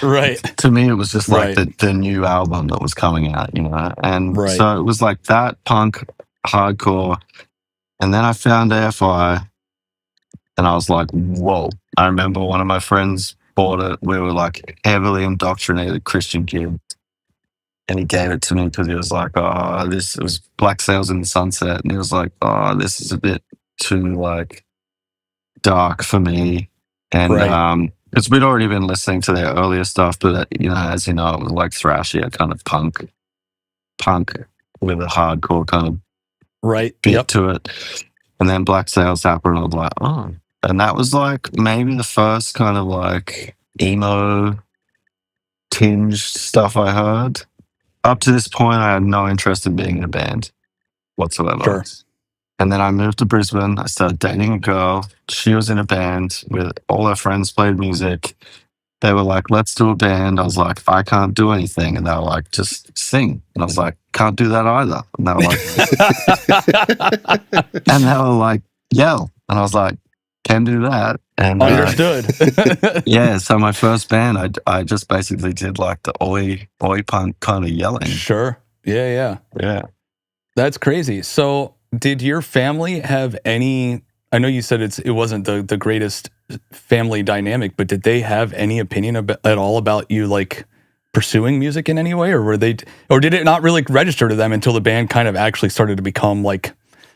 Right. To me, it was just like the new album that was coming out, you know, and so it was like that punk hardcore. And then I found AFI and I was like, whoa. I remember one of my friends bought it. We were like heavily indoctrinated Christian kids. And he gave it to me because he was like, oh, it was Black Sails in the Sunset. And he was like, oh, this is a bit too like dark for me. And because we'd already been listening to their earlier stuff, but you know, as you know, it was like thrashy, kind of punk with a hardcore kind of beat to it. And then Black Sails happened, and I was like, oh. And that was like maybe the first kind of like emo tinged stuff I heard. Up to this point, I had no interest in being in a band whatsoever. Sure. And then I moved to Brisbane. I started dating a girl. She was in a band with all her friends played music. They were like, let's do a band. I was like, I can't do anything. And they were like, just sing. And I was like, can't do that either. And they were like, and they were like, yell. And I was like, can do that. And understood. Yeah. So my first band, I just basically did like the oi punk kind of yelling. Sure. Yeah. That's crazy. So did your family have any, I know you said it wasn't the greatest family dynamic, but did they have any opinion at all about you like pursuing music in any way, or did it not really register to them until the band kind of actually started to become like,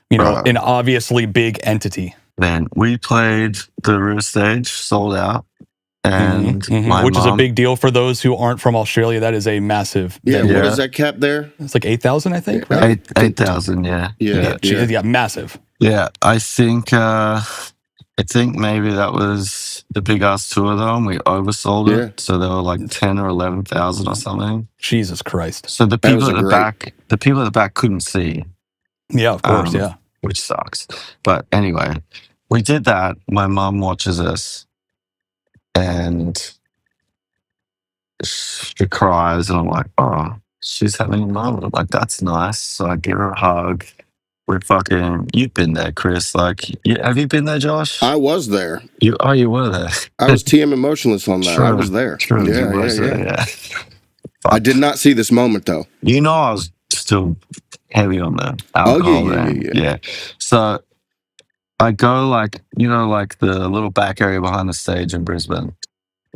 you know, an obviously big entity? Man, we played the River Stage, sold out. And which is a big deal for those who aren't from Australia. That is a massive What is that cap there? It's like 8,000, I think, right? 8,000, yeah, massive. Yeah, I think maybe that was the big ass tour though, and we oversold it. So there were like 10 or 11,000 or something. Jesus Christ. So the people at the back couldn't see. Yeah, of course, which sucks. But anyway, we did that. My mom watches us and she cries, and I'm like, oh, she's having a moment. I'm like, that's nice. So I give her a hug. You've been there, Chris. Like, have you been there, Josh? I was there. You were there. I was TM Emotionless on that. I was there. True. Yeah. I did not see this moment, though. You know, I was still heavy on the alcohol. Yeah. So I go like, you know, like the little back area behind the stage in Brisbane.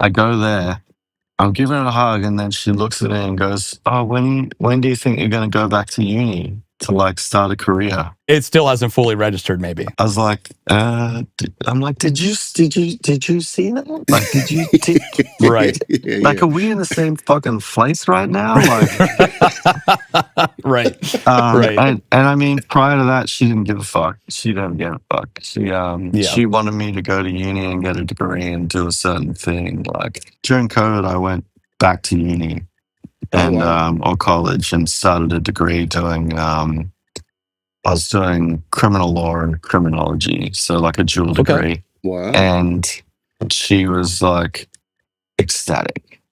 I go there. I'm giving her a hug, and then she looks at me and goes, oh, when do you think you're going to go back to uni to like start a career? It still hasn't fully registered, maybe. I was like, I'm like, did you see that? Like, did you? Right. Like, are we in the same fucking place right now? Like, right. And I mean, prior to that, she didn't give a fuck. She didn't give a fuck. She wanted me to go to uni and get a degree and do a certain thing. Like during COVID, I went back to uni and wow. or college, and started a degree doing. I was doing criminal law and criminology, so like a dual Okay. degree. Wow. And she was like ecstatic,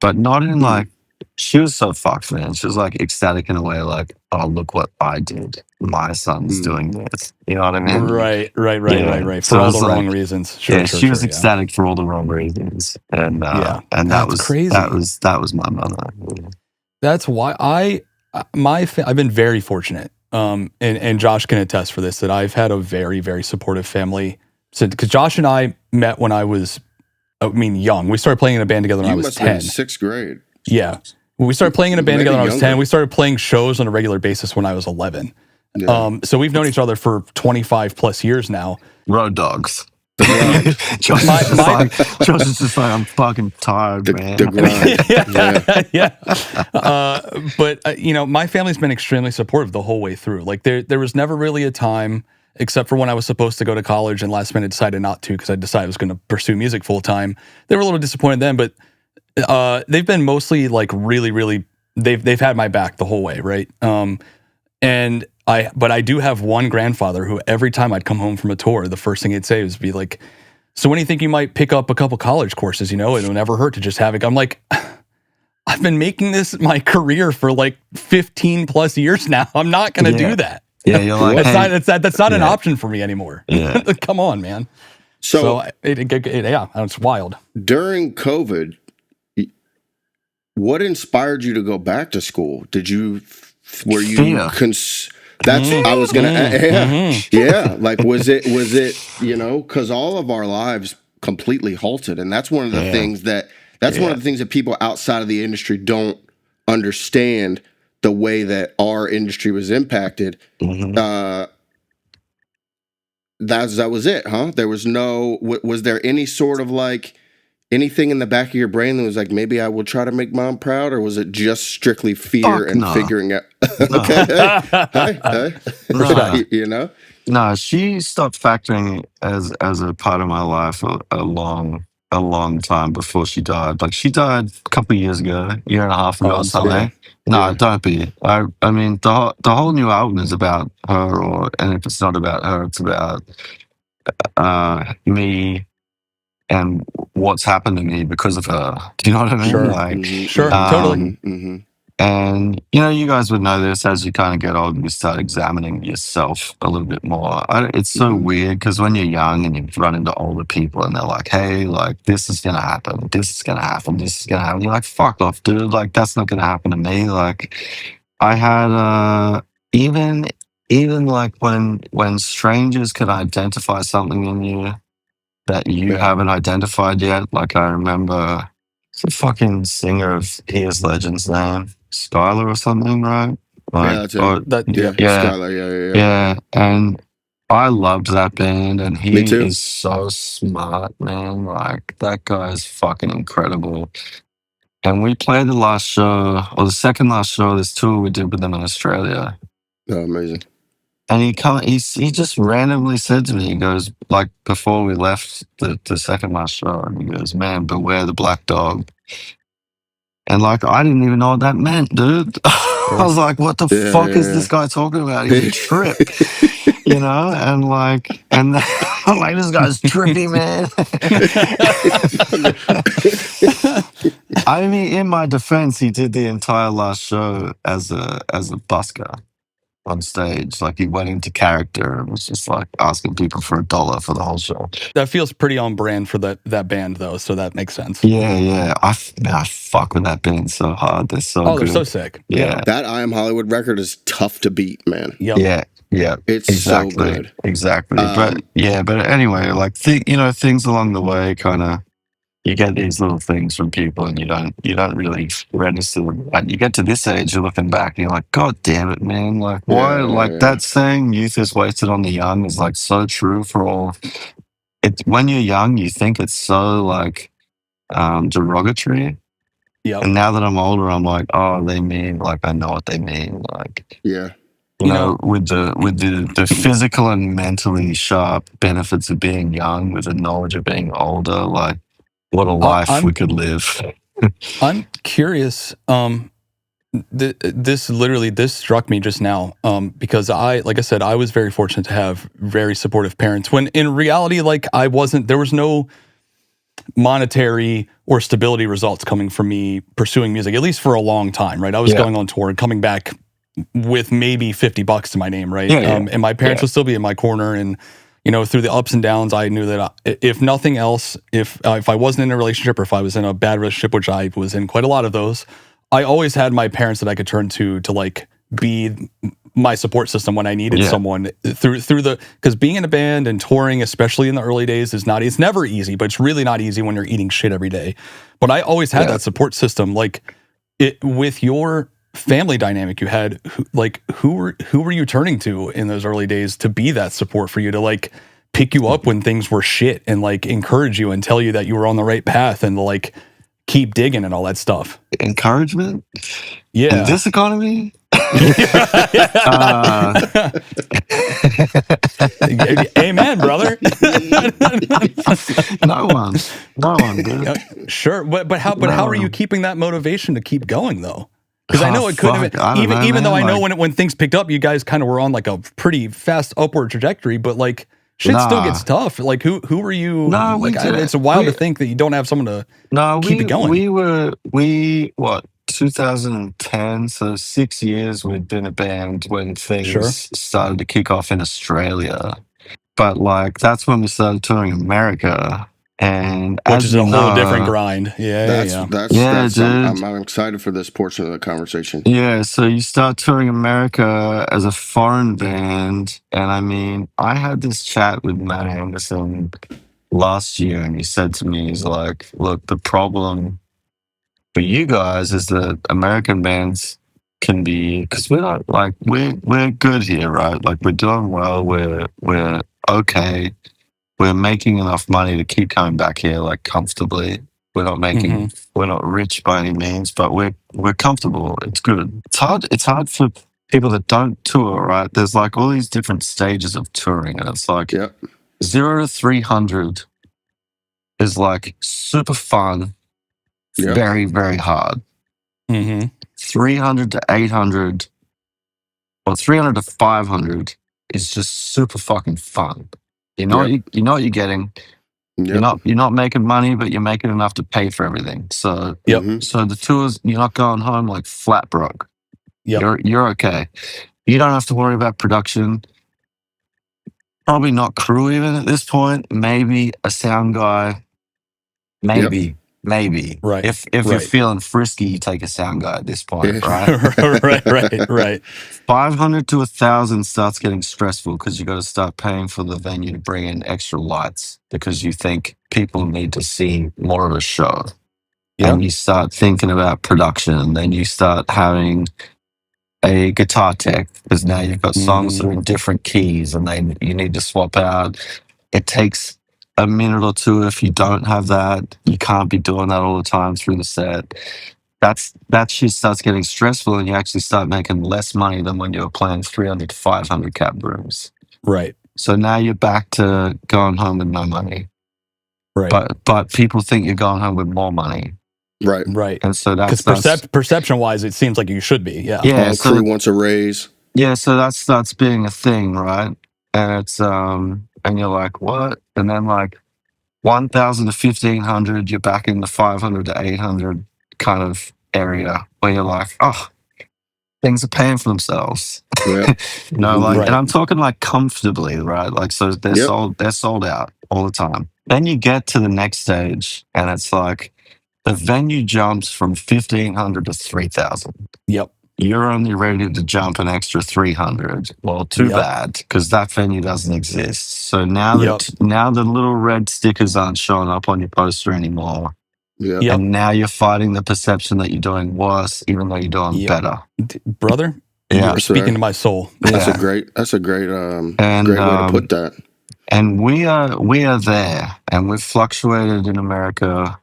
but not in like, she was so fucked, man. She was like ecstatic in a way like, oh, look what I did. My son's doing this. You know what I mean? Right. Yeah. For So all it's the wrong like, reasons. yeah, Sure. she was Yeah. ecstatic for all the wrong reasons. And Yeah. and That's crazy. that was my mother. That's why I've been very fortunate. And Josh can attest for this, that I've had a very, very supportive family since, because Josh and I met when I was, young. We started playing in a band together when I was must have been 10. in sixth grade. Yeah. We started playing in a band Maybe together when I was 10. younger. We started playing shows on a regular basis when I was 11. Yeah. So we've known each other for 25 plus years now. Road dogs. Grind. Josh is just like, I'm fucking tired, man. The grind. Yeah. But my family's been extremely supportive the whole way through. Like there was never really a time, except for when I was supposed to go to college and last minute decided not to, because I decided I was going to pursue music full time. They were a little disappointed then, but they've been mostly like really, really, they've had my back the whole way, right? But I do have one grandfather who every time I'd come home from a tour, the first thing he'd say was be like, so when do you think you might pick up a couple college courses? It would never hurt to just have it. I'm like, I've been making this my career for like 15 plus years now. I'm not going to do that. Yeah, you're like, that's not an option for me anymore. Yeah. Come on, man. So it's wild. during COVID, what inspired you to go back to school? Were you Fear. that's I was gonna yeah. Like was it because all of our lives completely halted, and that's one of the things one of the things that people outside of the industry don't understand, the way that our industry was impacted. That was it, huh? There was was there any sort of like anything in the back of your brain that was like, maybe I will try to make mom proud, or was it just strictly fear figuring out? Okay, hey. No, she stopped factoring as a part of my life a long time before she died. Like she died a couple of years ago, year and a half ago or something. No, don't be. I mean, the whole new album is about her, and if it's not about her, it's about me and what's happened to me because of her. Do you know what I mean? Sure. Totally. And you guys would know this, as you kind of get older, you start examining yourself a little bit more. It's so weird because when you're young and you run into older people and they're like, hey, like this is gonna happen, this is gonna happen, this is gonna happen. You're like, fuck off, dude. Like that's not gonna happen to me. Like I had even like when strangers can identify something in you that you haven't identified yet. Like I remember the fucking singer of Here's Legend's name, Skylar or something, right? Like, Skylar, yeah. And I loved that band, and he Me too. is so smart, man. Like that guy is fucking incredible. And we played the last show, or the second last show of this tour we did with them in Australia. Oh, amazing. And he just randomly said to me, he goes, like before we left the second last show, and he goes, man, beware the black dog. And like, I didn't even know what that meant, dude. I was like, what the fuck is this guy talking about? He's a trip, and like, and I'm like, this guy's trippy, man. I mean, in my defense, he did the entire last show as a busker on stage. Like he went into character and was just like asking people for $1 for the whole show. That feels pretty on brand for that band though, so that makes sense. Yeah. I fuck with that band so hard. They're so good. They're so sick. Yeah. That I Am Hollywood record is tough to beat, man. Yep. Yeah. It's so good. Exactly. But anyway, like things along the way kind of, you get these little things from people and you don't really register them. And you get to this age, you're looking back and you're like, God damn it, man. Like why that saying, youth is wasted on the young, is like so true for all. When you're young, you think it's so like derogatory. Yep. And now that I'm older, I'm like, oh, they mean, like I know what they mean. Like with the physical and mentally sharp benefits of being young, with the knowledge of being older, like what a life we could live. I'm curious. this struck me just now, because like I said, I was very fortunate to have very supportive parents, when in reality, like, there was no monetary or stability results coming from me pursuing music, at least for a long time, right? I was going on tour and coming back with maybe $50 to my name, right? And my parents would still be in my corner, and through the ups and downs, I knew that if nothing else, if I wasn't in a relationship, or if I was in a bad relationship, which I was in quite a lot of those, I always had my parents that I could turn to like be my support system when I needed someone through because being in a band and touring, especially in the early days, it's never easy, but it's really not easy when you're eating shit every day. But I always had that support system. Like, with your family dynamic you had, who were you turning to in those early days to be that support for you, to like pick you up when things were shit, and like encourage you and tell you that you were on the right path, and like keep digging and all that stuff? Encouragement? Yeah. In this economy? Amen, brother. No one, dude. Sure, but how are you keeping that motivation to keep going, though? Because I know it could have, even though I know when things picked up, you guys kind of were on like a pretty fast upward trajectory, but like shit still gets tough. Like who were you? No, like, it's wild to think that you don't have someone to keep it going. We what, 2010, so 6 years we'd been a band when things started to kick off in Australia. But like that's when we started touring America, and which is a whole different grind. I'm excited for this portion of the conversation. Yeah, so you start touring America as a foreign band, and I mean, I had this chat with Matt Anderson last year, and he said to me, he's like, look, the problem for you guys is that American bands can be, because we're not like, we're good here, right? Like, we're doing well, we're okay, we're making enough money to keep coming back here like comfortably. We're not making, we're not rich by any means, but we're comfortable. It's good. It's hard for people that don't tour, right? There's like all these different stages of touring, and it's like 0 to 300 is like super fun, very, very hard. 300 to 800 or 300 to 500 is just super fucking fun. You know what you're getting. You're not making money, but you're making enough to pay for everything. So so the tours, you're not going home like flat broke. You're okay. You don't have to worry about production. Probably not crew even at this point. Maybe a sound guy. Maybe. Right. If you're feeling frisky, you take a sound guy at this point, right? Right. 500 to 1,000 starts getting stressful because you got to start paying for the venue to bring in extra lights because you think people need to see more of a show. And you start thinking about production, and then you start having a guitar tech because now you've got songs that are in different keys, and then you need to swap out. It takes a minute or two. If you don't have that, you can't be doing that all the time through the set. That shit starts getting stressful, and you actually start making less money than when you were playing 300 to 500 cap rooms. Right. So now you're back to going home with no money. Right. But people think you're going home with more money. Right. And so that's perception wise, it seems like you should be. Yeah. So crew wants a raise. Yeah. So that starts being a thing, right? And it's and you're like, what? And then like 1,000 to 1,500, you're back in the 500 to 800 kind of area where you're like, oh, things are paying for themselves. And I'm talking like comfortably, right? Like, so they're sold out all the time. Then you get to the next stage, and it's like the venue jumps from 1,500 to 3,000. You're only ready to jump an extra 300. Well, too bad, because that venue doesn't exist. So now now the little red stickers aren't showing up on your poster anymore. And now you're fighting the perception that you're doing worse, even though you're doing better. Brother, you're speaking to my soul. That's a great great way to put that. And we are there, and we've fluctuated in America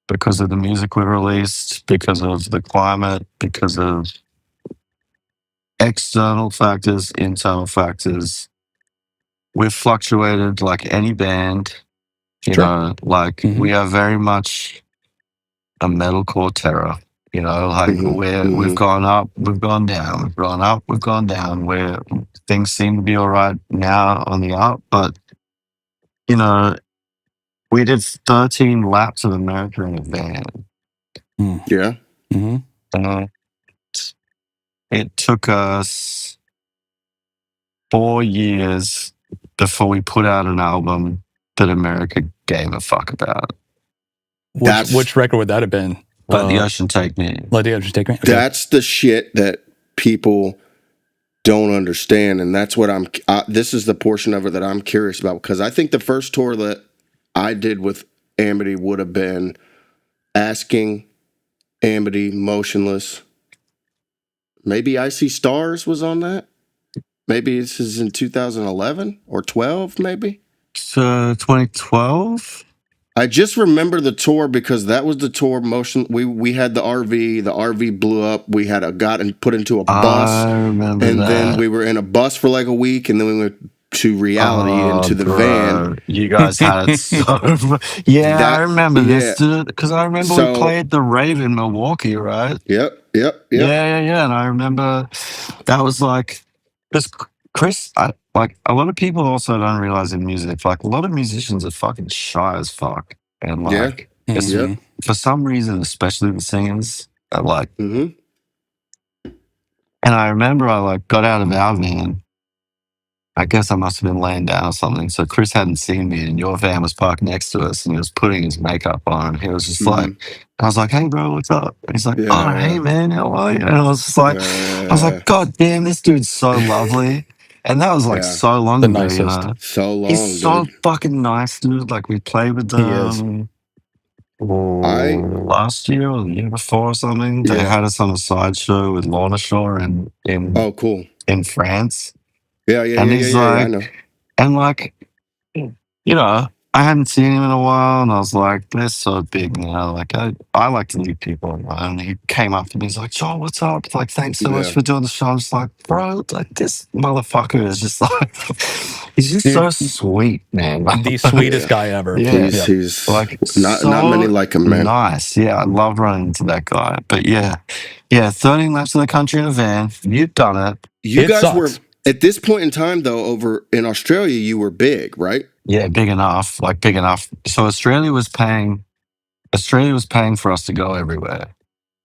because of the music we released, because of the climate, because of external factors, internal factors. We've fluctuated like any band, you know, like we are very much a metalcore terror. You know, like we've gone up, we've gone down, we've gone up, we've gone down. Where things seem to be all right now on the up, but you know, we did 13 laps of America in a van. Yeah. It took us 4 years before we put out an album that America gave a fuck about. Which record would that have been? Let the Ocean Take Me. Let the Ocean Take Me. Okay. That's the shit that people don't understand, and that's what this is the portion of it that I'm curious about, because I think the first tour that I did with Amity would have been Asking, Amity, Motionless. Maybe I See Stars was on that. Maybe this is in 2011 or 12, maybe. 2012. I just remember the tour because that was the tour. We had the RV. The RV blew up. We had got and put into a bus. I remember and that. Then we were in a bus for like a week, and then we went to Reality into the van. You guys had it so. I remember this, dude. Because I remember we played the Rave in Milwaukee, right? Yep. Yeah. And I remember that was like, because Chris, like a lot of people also don't realize in music, like a lot of musicians are fucking shy as fuck, and like for some reason, especially the singers, are like. And I remember I like got out of our van. I guess I must have been laying down or something. So Chris hadn't seen me, and your van was parked next to us, and he was putting his makeup on. He was just like, I was like, "Hey, bro, what's up?" And he's like, "Oh, hey, man, how are you?" And I was just like, I was like, "God damn, this dude's so lovely." And that was like so long ago, you know. So long. He's so fucking nice, dude. Like we played with them last year or the year before or something. They had us on a sideshow with Lorna Shore in cool. in France. And he's like, I know. And like, you know, I hadn't seen him in a while, and I was like, they're so big now. Like, I like to leave people alone. And he came up to me, he's like, Joel, what's up? Like, thanks so much for doing the show. I'm just like, bro, like, this motherfucker is just like, he's just so sweet, man. Like, the sweetest guy ever. He's like, not many like him, man. Nice. Yeah, I love running into that guy. But yeah, 13 laps of the country in a van. You've done it. You guys were... At this point in time, though, over in Australia, you were big, right? Yeah, big enough. So Australia was paying for us to go everywhere.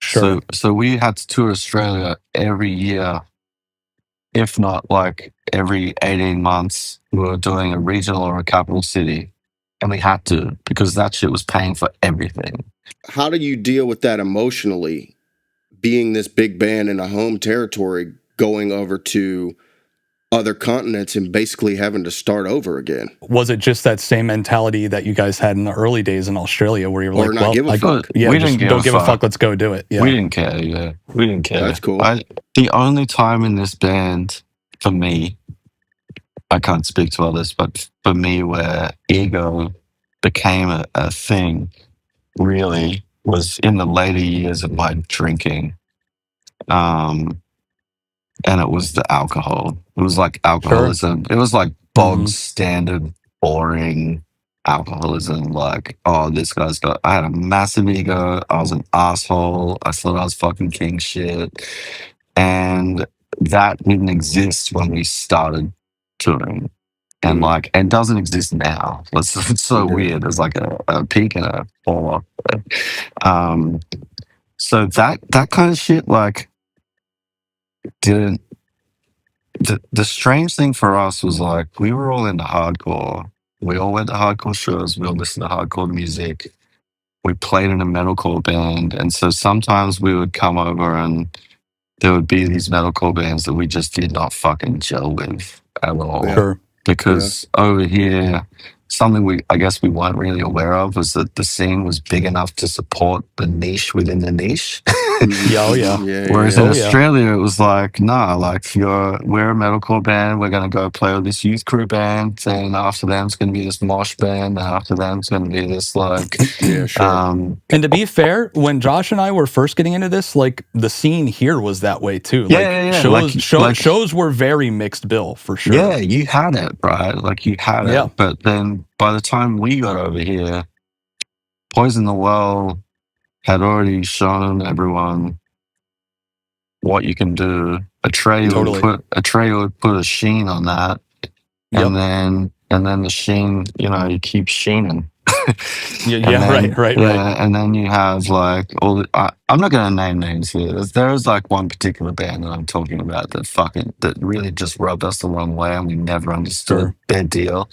Sure. So we had to tour Australia every year, if not like every 18 months. We were doing a regional or a capital city, and we had to, because that shit was paying for everything. How do you deal with that emotionally, being this big band in a home territory, going over to other continents and basically having to start over again? Was it just that same mentality that you guys had in the early days in Australia, where you were like, give a fuck. Yeah, we didn't don't give a fuck. Let's go do it. Yeah. We didn't care. Yeah, we didn't care. That's cool. The only time in this band, for me, I can't speak to others, but for me, where ego became a thing, really, was in the later years of my drinking. And it was the alcohol. It was like alcoholism. Sure. It was like bog standard, boring alcoholism. Like, oh, this guy's got... I had a massive ego. I was an asshole. I thought I was fucking king shit. And that didn't exist when we started touring. And like, it doesn't exist now. It's so weird. There's like a peak and a fall off. So that kind of shit, like, didn't... The strange thing for us was like, we were all into hardcore. We all went to hardcore shows. We all listened to hardcore music. We played in a metalcore band. And so sometimes we would come over and there would be these metalcore bands that we just did not fucking gel with at all. Sure. Because over here, something I guess we weren't really aware of was that the scene was big enough to support the niche within the niche. Whereas in Australia, it was like, nah, like we're a metalcore band. We're going to go play with this youth crew band. And after them, it's going to be this mosh band. And after them, it's going to be this like... And to be fair, when Josh and I were first getting into this, like the scene here was that way too. Shows were very mixed bill for sure. Yeah, you had it, right? Like you had it. But then by the time we got over here, Poison the Well had already shown everyone what you can do. A tray Totally. would put a sheen on that, Yep. and then the sheen, you keep sheening. Yeah, right. And then you have like all the, I'm not going to name names here. There's like one particular band that I'm talking about that really just rubbed us the wrong way, and we never understood Sure. their deal.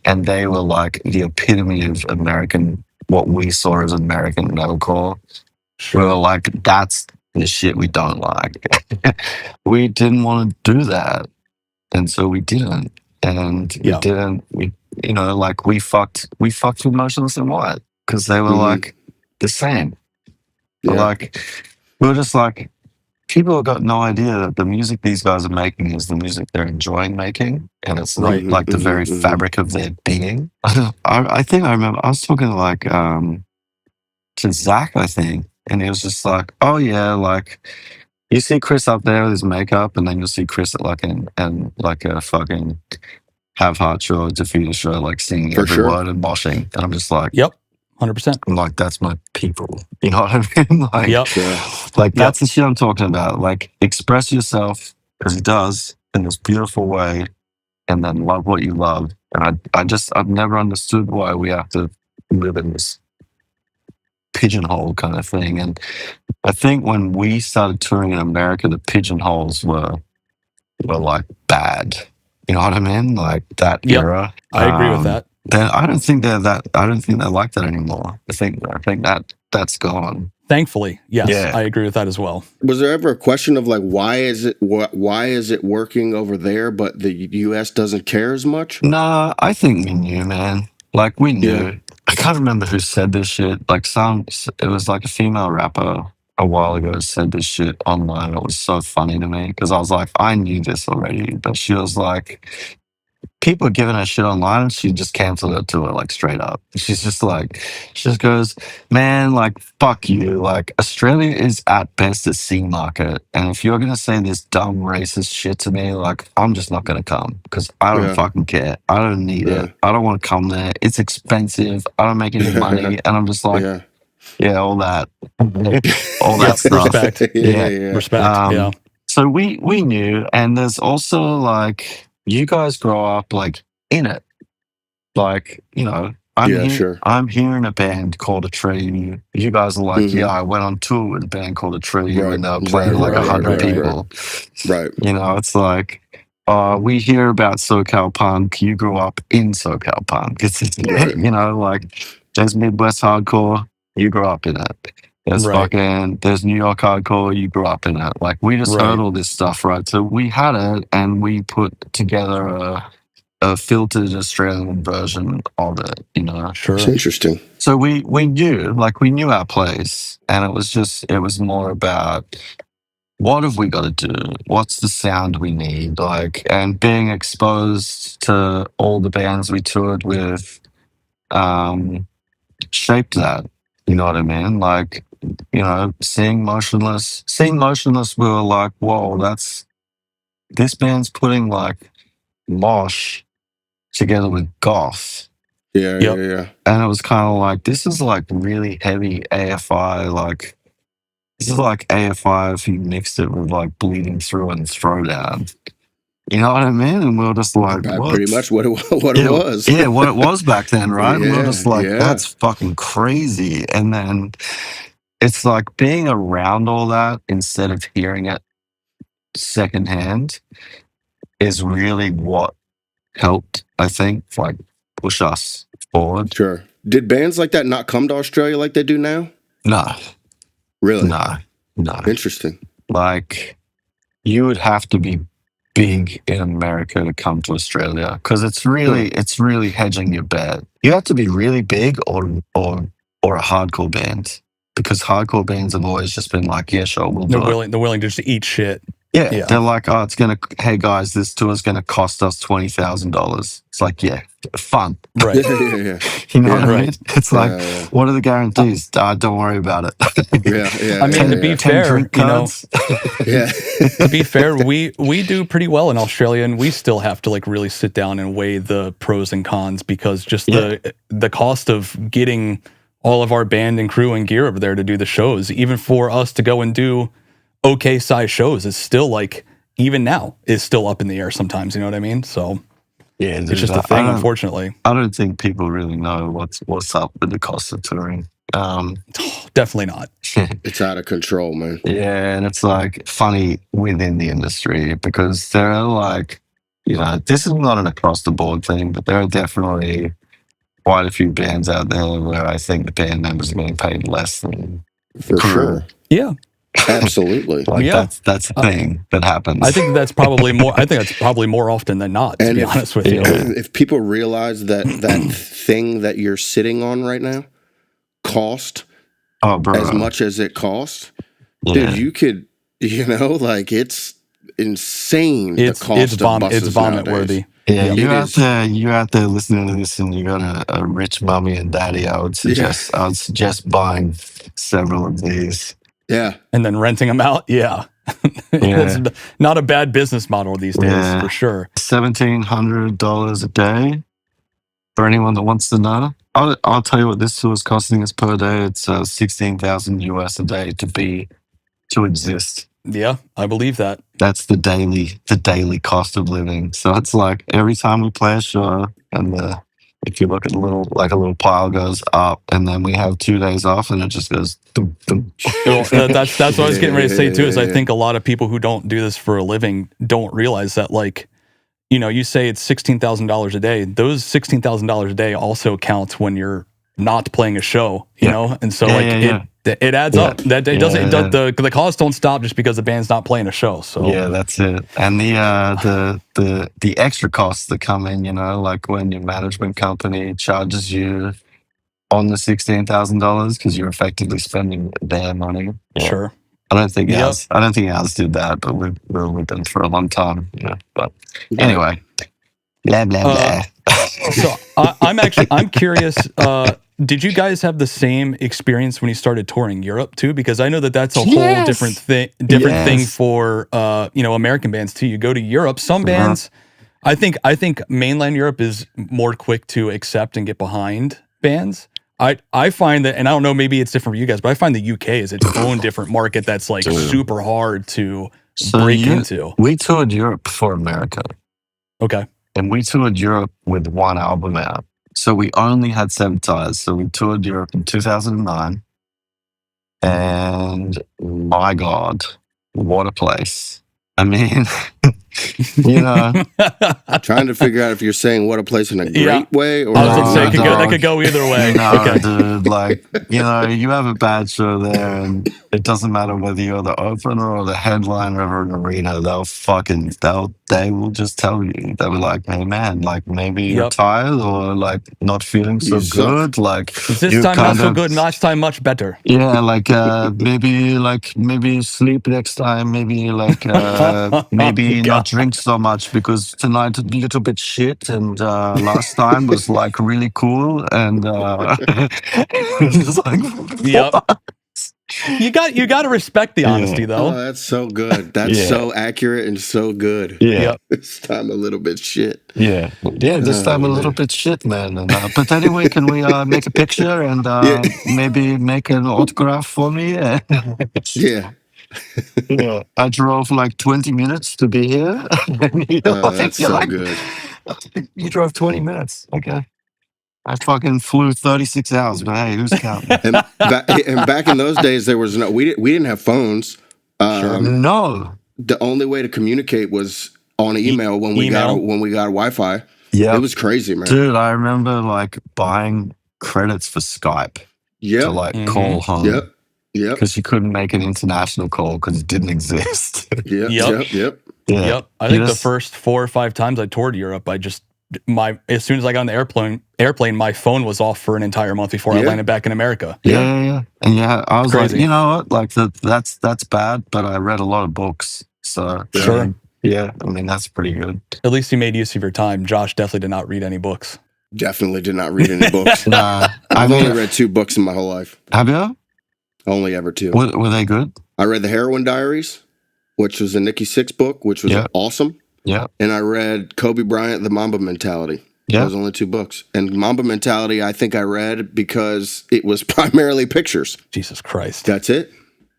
And they were like the epitome of American, what we saw as American metalcore. We were like, that's the shit we don't like. We didn't want to do that, and so we didn't. And we didn't. We fucked with Motionless in White because they were like the same. But like, we were just like, people have got no idea that the music these guys are making is the music they're enjoying making, and it's not like the very fabric of their being. I think I remember I was talking to Zach, I think, and he was just like, "Oh yeah, like you see Chris up there with his makeup, and then you'll see Chris at like a fucking Have Heart show, Defeater show, like singing every word and moshing." And I'm just like, "Yep, 100%." I'm like, that's my people. You know what I mean? Like, that's the shit I'm talking about. Like, express yourself as he does in this beautiful way, and then love what you love. And I've never understood why we have to live in this pigeonhole kind of thing. And I think when we started touring in America, the pigeonholes were like bad. You know what I mean? Like that era. I agree with that. I don't think they're like that anymore. I think that's gone. Thankfully, yes, I agree with that as well. Was there ever a question of like, why is it working over there, but the U.S. doesn't care as much? Nah, I think we knew, man. Like we knew. Yeah. I can't remember who said this shit. Like it was like a female rapper a while ago said this shit online. It was so funny to me because I was like, I knew this already, but she was like, people are giving her shit online, and she just canceled it to her like straight up. She's just like, she just goes, man, like fuck you. Like Australia is at best a C market, and if you're gonna say this dumb racist shit to me, like I'm just not gonna come because I don't fucking care. I don't need it. I don't want to come there. It's expensive. I don't make any money, and I'm just like, all that, all that stuff. Respect. Respect. So we knew, and there's also like, you guys grow up like in it, like I'm here in a band called A Tree. You guys are like, I went on tour with a band called A Tree, and they were playing like 100 people. Right. You know, it's like, we hear about SoCal punk. You grew up in SoCal punk. It's you know, like there's Midwest hardcore. You grew up in it. There's there's New York hardcore, you grew up in it. Like we just heard all this stuff, right? So we had it, and we put together a filtered Australian version of it, you know. Sure. It's interesting. So we knew our place, and it was more about what have we got to do? What's the sound we need? Like, and being exposed to all the bands we toured with shaped that. You know what I mean? Like, you know, seeing Motionless, we were like, whoa, this band's putting like mosh together with goth. Yeah. And it was kind of like, this is like really heavy AFI. Like, this is like AFI if you mixed it with like Bleeding Through and Throwdown. You know what I mean? And we were just like, what? Pretty much what it was. Yeah, what it was back then, right? And we were just like, that's fucking crazy. And then it's like being around all that instead of hearing it secondhand is really what helped, I think, like push us forward. Sure. Did bands like that not come to Australia like they do now? No. Really? No. Interesting. Like, you would have to be big in America to come to Australia because it's really hedging your bet. You have to be really big or a hardcore band, because hardcore bands have always just been like, yeah, sure, we'll do it. They're willing to just eat shit. Yeah, they're like, oh, hey guys, this tour is gonna cost us $20,000. It's like, yeah, fun, right? You know what I mean? It's like, what are the guarantees? Don't worry about it. I mean, to be fair, you know, to be fair, we do pretty well in Australia, and we still have to like really sit down and weigh the pros and cons, because just the cost of getting all of our band and crew and gear over there to do the shows. Even for us to go and do okay size shows is still like, even now, is still up in the air sometimes. You know what I mean? So Yeah, it's just a thing, unfortunately. I don't think people really know what's up with the cost of touring. Definitely not. It's out of control, man. Yeah, and it's like funny within the industry because there are like, this is not an across the board thing, but there are definitely quite a few bands out there where I think the band members are getting paid less than For crew. sure. Yeah. Absolutely. Like Yeah. that's a thing that happens. I think that's probably more. I think that's probably more often than not. To be honest with you, if people realize that thing that you're sitting on right now cost as much as it costs, dude, you could, like it's insane. It's the cost of buses it's vomit nowadays. worthy. Yeah, you're out there listening to this, and you got a rich mommy and daddy. I would suggest buying several of these. Yeah, and then renting them out. Yeah, it's not a bad business model these days for sure. $1,700 a day for anyone that wants to know. I'll tell you what this tour is costing us per day. It's $16,000 a day to exist. Yeah, I believe that. That's the daily cost of living. So it's like every time we play a show, and if you look at a little pile goes up, and then we have 2 days off, and it just goes. Dum, dum. Well, that's what I was getting ready to say too. Is I think a lot of people who don't do this for a living don't realize that, like, you say it's $16,000 a day. Those $16,000 a day also counts when you're not playing a show. You know, and so it adds up. That it doesn't. The costs don't stop just because the band's not playing a show. So yeah, that's it. And the extra costs that come in, like when your management company charges you on the $16,000 because you're effectively spending their money. Yeah. Sure. I don't think ours did that, but we've been it for a long time. But anyway, blah blah blah. So I'm curious. Did you guys have the same experience when you started touring Europe too? Because I know that's a whole different thing for American bands too. You go to Europe, some bands, I think mainland Europe is more quick to accept and get behind bands. I find that, and I don't know, maybe it's different for you guys, but I find the UK is its own different market that's like super hard to break into. We toured Europe for America. Okay. And we toured Europe with one album out. So we only had 7 tires. So we toured Europe in 2009. And my God, what a place. I mean, trying to figure out if you're saying what a place in a great way or I was going to say that could go either way. No, dude, like, you have a bad show there, and it doesn't matter whether you're the opener or the headliner of an arena. They will just tell you. They'll be like, hey man, like maybe you're tired or like not feeling so good. Like this time not so good, last time much better. Yeah, like maybe sleep next time, maybe maybe not drink so much because tonight a little bit shit, and last time was like really cool, and it's like, you got to respect the honesty though. Oh, that's so good. That's so accurate and so good. Yeah. This time a little bit shit. Yeah. This time a little bit shit, man. And, but anyway, can we make a picture and maybe make an autograph for me? Yeah. I drove like 20 minutes to be here. That's so good. You drove 20 minutes. Okay. I fucking flew 36 hours, but hey, who's counting? and back in those days, there was we didn't have phones. No. The only way to communicate was on email when we got Wi-Fi. Yeah. It was crazy, man. Dude, I remember like buying credits for Skype to like call home. Yep. Because you couldn't make an international call because it didn't exist. Yep. I think the first 4 or 5 times I toured Europe, as soon as I got on the airplane, my phone was off for an entire month before I landed back in America. Yeah. And I was crazy. Like, you know what? Like that's bad, but I read a lot of books. So sure. Yeah, I mean that's pretty good. At least you made use of your time. Josh definitely did not read any books. Definitely did not read any books. Nah, I've only read 2 books in my whole life. Have you? Only ever 2. Were they good? I read The Heroin Diaries, which was a Nikki Sixx book, which was awesome. Yeah. And I read Kobe Bryant, The Mamba Mentality. Yeah. Those only 2 books. And Mamba Mentality, I think I read because it was primarily pictures. Jesus Christ. That's it.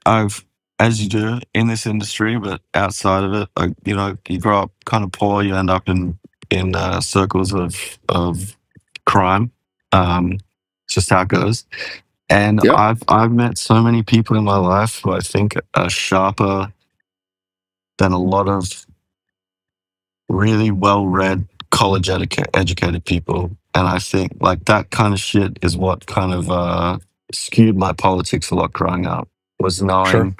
I've, as you do in this industry, but outside of it, you know, you grow up kind of poor, you end up in circles of crime. It's just how it goes. And Yep. I've met so many people in my life who I think are sharper than a lot of really well-read, college educated people. And I think like that kind of shit is what kind of skewed my politics a lot growing up, was knowing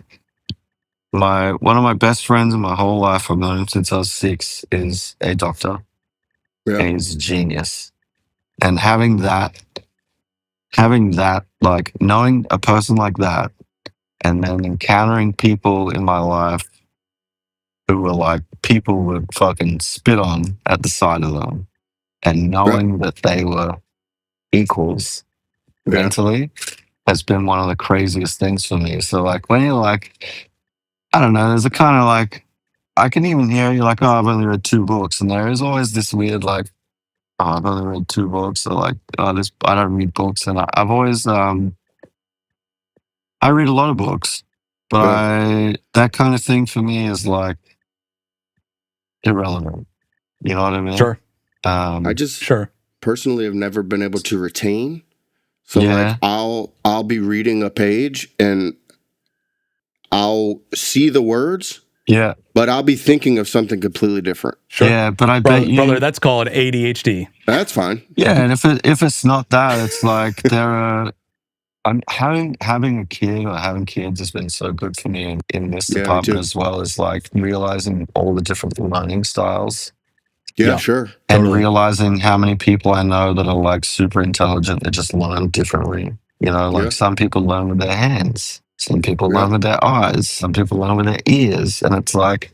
one of my best friends in my whole life, I've known him since I was 6, is a doctor. Yeah. And he's a genius. And having that, like knowing a person like that, and then encountering people in my life who were like, people would fucking spit on at the sight of them, and knowing that they were equals mentally has been one of the craziest things for me. So like when you're like, I don't know, there's a kind of like, I can even hear you like, oh, I've only read 2 books. And there is always this weird like, oh, I've only read 2 books. Or like, oh, I don't read books. And I've always, I read a lot of books, but that kind of thing for me is like irrelevant. You know what I mean? Sure. I just personally have never been able to retain. So like I'll be reading a page and I'll see the words. Yeah. But I'll be thinking of something completely different. Sure. Yeah, but I bet you, brother, that's called ADHD. That's fine. Yeah, and if it's not that, it's like having a kid or having kids has been so good for me in this department as well, as like realizing all the different learning styles. Yeah, sure. And realizing how many people I know that are like super intelligent that just learn differently. You know, like some people learn with their hands, some people learn with their eyes, some people learn with their ears. And it's like,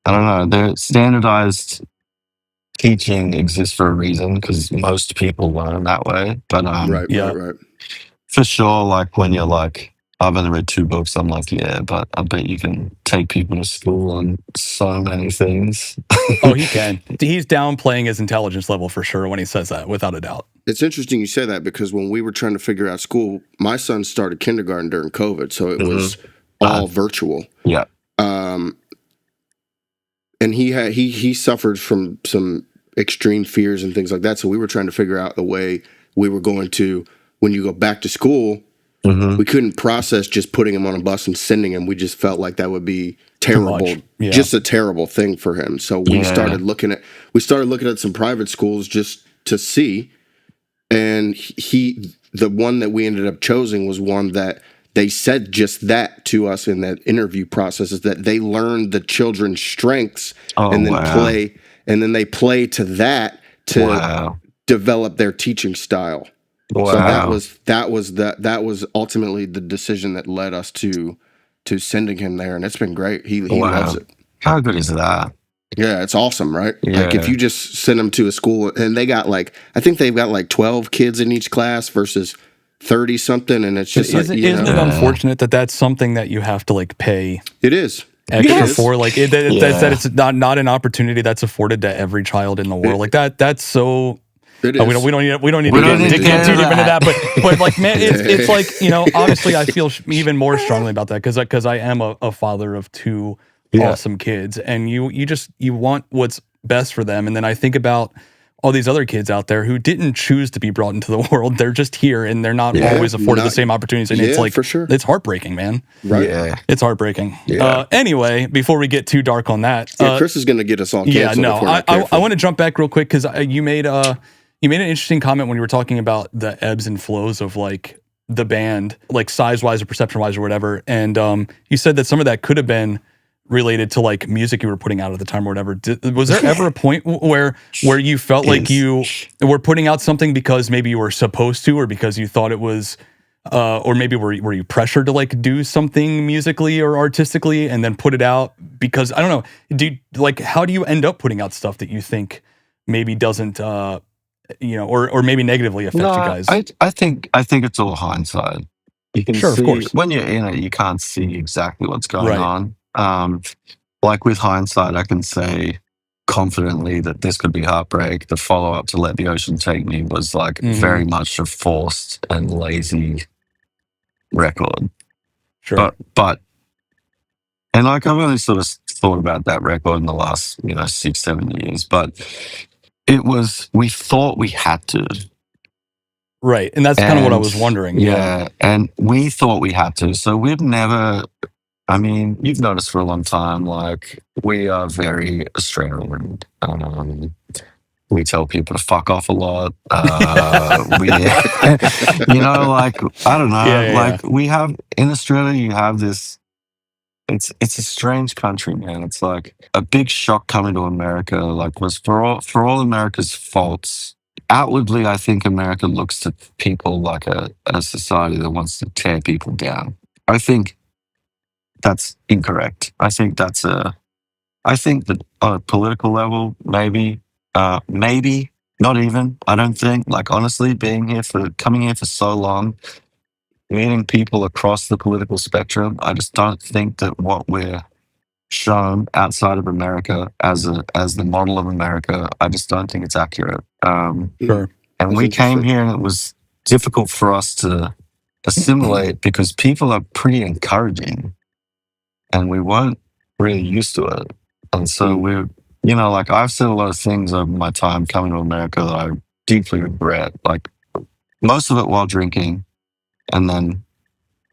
I don't know, the standardized teaching exists for a reason because most people learn that way. But right. For sure, like when you're like, I've only read 2 books, I'm like, yeah, but I bet you can take people to school on so many things. Oh, he can. He's downplaying his intelligence level for sure when he says that, without a doubt. It's interesting you say that because when we were trying to figure out school, my son started kindergarten during COVID, so it was all virtual. Yeah. And he suffered from some extreme fears and things like that. So we were trying to figure out the way we were going to, when you go back to school, we couldn't process just putting him on a bus and sending him. We just felt like that would be terrible, just a terrible thing for him. So we started looking at some private schools just to see. And the one that we ended up choosing was one that they said just that to us in that interview process, is that they learn the children's strengths and then they play to that to develop their teaching style. Wow. So that was ultimately the decision that led us to sending him there, and it's been great. He loves it. How good is that? Yeah, it's awesome, right? Yeah. Like if you just send them to a school and they got like, I think they've got like 12 kids in each class versus 30 something, and it's just isn't it unfortunate that that's something that you have to like pay? It is extra for like that it's not an opportunity that's afforded to every child in the world. Like that's so. It is. We don't need to get too deep into that, but like man, it's like, you know, obviously I feel even more strongly about that because I am a father of 2 awesome kids, and you want what's best for them, and then I think about all these other kids out there who didn't choose to be brought into the world. They're just here, and they're not always afforded the same opportunities, and it's like for sure. It's heartbreaking, man. Right? Yeah, it's heartbreaking. Yeah. Anyway, before we get too dark on that, Chris is going to get us all canceled. Yeah, no, I want to jump back real quick because you made an interesting comment when you were talking about the ebbs and flows of like the band, like size-wise or perception-wise or whatever. And you said that some of that could have been related to like music you were putting out at the time or whatever. Was there ever a point where you felt like you were putting out something because maybe you were supposed to, or because you thought it was, or maybe were you pressured to like do something musically or artistically and then put it out? Because I don't know, how do you end up putting out stuff that you think maybe doesn't, or maybe negatively affect you guys? I think it's all hindsight. You can see, of course. When you're in it, you can't see exactly what's going on. Like with hindsight, I can say confidently that this could be Heartbreak. The follow up to Let the Ocean Take Me was like very much a forced and lazy record. Sure. But and like I've only sort of thought about that record in the last 6-7 years, but we thought we had to. Right. And that's kind of what I was wondering. Yeah. And we thought we had to. So we've never, I mean, you've noticed for a long time, like, we are very Australian. We tell people to fuck off a lot. We, like, I don't know. We have, in Australia, you have this, it's a strange country, man. It's like a big shock coming to America, like, was for all America's faults. Outwardly, I think America looks to people like a society that wants to tear people down. I think that's incorrect. I think that on a political level, maybe, not even. I don't think, like, honestly, coming here for so long, meeting people across the political spectrum, I just don't think that what we're shown outside of America as the model of America, I just don't think it's accurate. Sure. And That's we came here and it was difficult for us to assimilate because people are pretty encouraging and we weren't really used to it. And so we're, like, I've said a lot of things over my time coming to America that I deeply regret, like most of it while drinking and then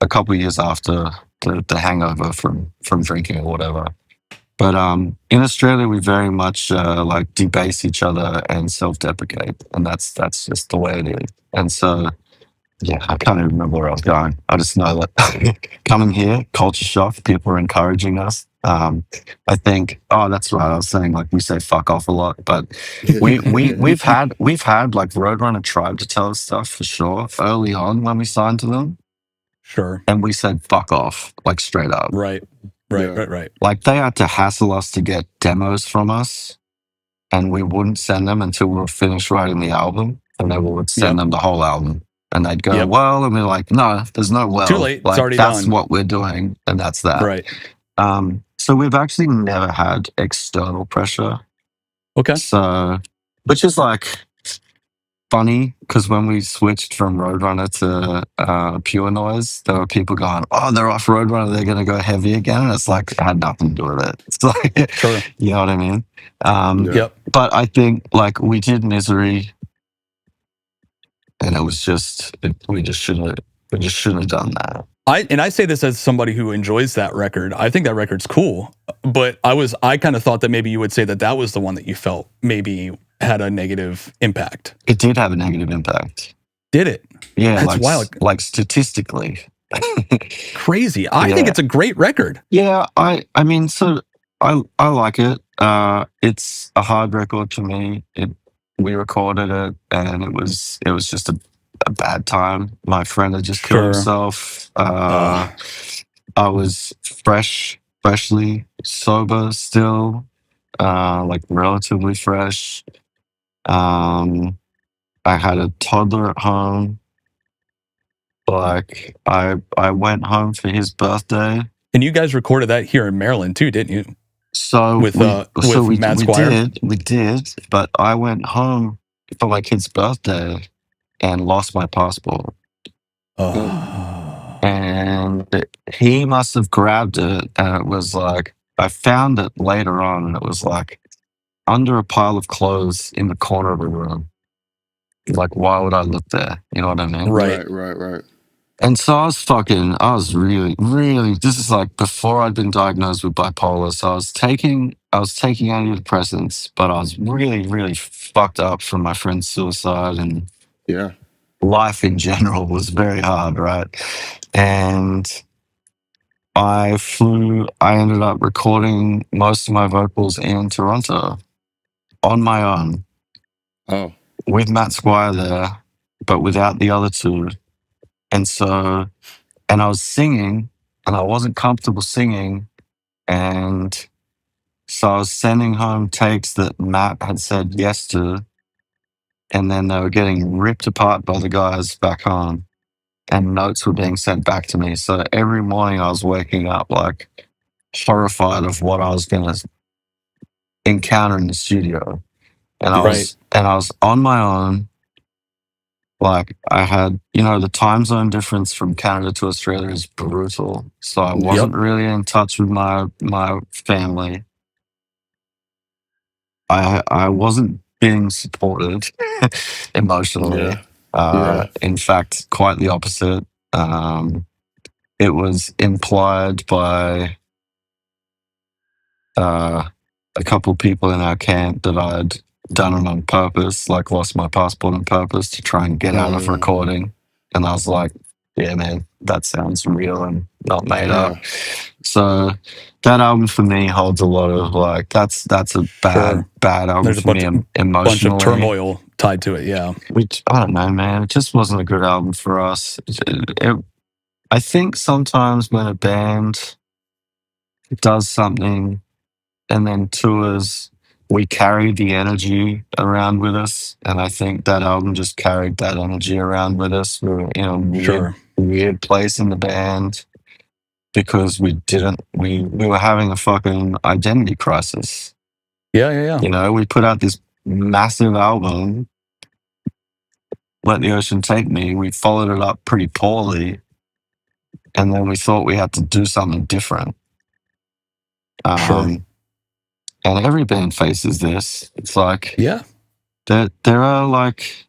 a couple of years after the hangover from drinking or whatever. But in Australia, we very much like debase each other and self-deprecate, and that's just the way it is. And so, yeah, I can't even remember where I was going. I just know that coming here, culture shock, people are encouraging us. I think, that's right. I was saying, like, we say fuck off a lot, but we've had like Roadrunner Tribe to tell us stuff for sure early on when we signed to them. Sure. And we said fuck off, like, straight up. Right. Like, they had to hassle us to get demos from us, and we wouldn't send them until we were finished writing the album, and they would send them the whole album. And they'd go, well, and we're like, no, there's no well. Too late. Like, it's already that's done. what we're doing, and that's that. Right. So we've actually never had external pressure. Okay. So, which is like funny because when we switched from Roadrunner to Pure Noise, there were people going, they're off Roadrunner, they're going to go heavy again. And it's like, it had nothing to do with it. It's like, sure. You know what I mean? Yep. But I think, like, we did Misery and it was just, we just shouldn't have done that. I say this as somebody who enjoys that record. I think that record's cool, but I kind of thought that maybe you would say that was the one that you felt maybe had a negative impact. It did have a negative impact. Did it? Yeah, that's like, wild. Like, statistically. Crazy. I think it's a great record. Yeah, I mean, so I like it. It's a hard record to me. We recorded it, and it was just a bad time. My friend had just killed himself. I was freshly sober still, like, relatively fresh. I had a toddler at home. Like, I went home for his birthday. And you guys recorded that here in Maryland too, didn't you? So with Matt Squire? We did, but I went home for my kid's birthday and lost my passport. And he must have grabbed it, and it was like, I found it later on, and it was like under a pile of clothes in the corner of a room. Like, why would I look there? You know what I mean? Right. And so I was really, really, this is like before I'd been diagnosed with bipolar. So I was taking antidepressants, but I was really, really fucked up from my friend's suicide, and life in general was very hard, right? And I ended up recording most of my vocals in Toronto on my own. Oh. With Matt Squire there, but without the other two. And so, and I was singing, and I wasn't comfortable singing. And so I was sending home takes that Matt had said yes to. And then they were getting ripped apart by the guys back home. And notes were being sent back to me. So every morning I was waking up, like, horrified of what I was going to encounter in the studio. And Right. I was on my own. Like I had, the time zone difference from Canada to Australia is brutal. So I Yep. wasn't really in touch with my family. I wasn't being supported emotionally. Yeah. In fact, quite the opposite. It was implied by a couple people in our camp that I'd done it on purpose, like lost my passport on purpose to try and get out of recording. And I was like, yeah, man, that sounds real and not made up. So that album for me holds a lot of like, that's a bad album There's a for me emotionally. bunch of turmoil tied to it. Yeah. Which, I don't know, man, it just wasn't a good album for us. I think sometimes when a band does something and then tours, we carry the energy around with us. And I think that album just carried that energy around with us. We were in a weird place in the band because we were having a fucking identity crisis. Yeah. We put out this massive album, Let the Ocean Take Me. We followed it up pretty poorly. And then we thought we had to do something different. And every band faces this. It's like, there are like,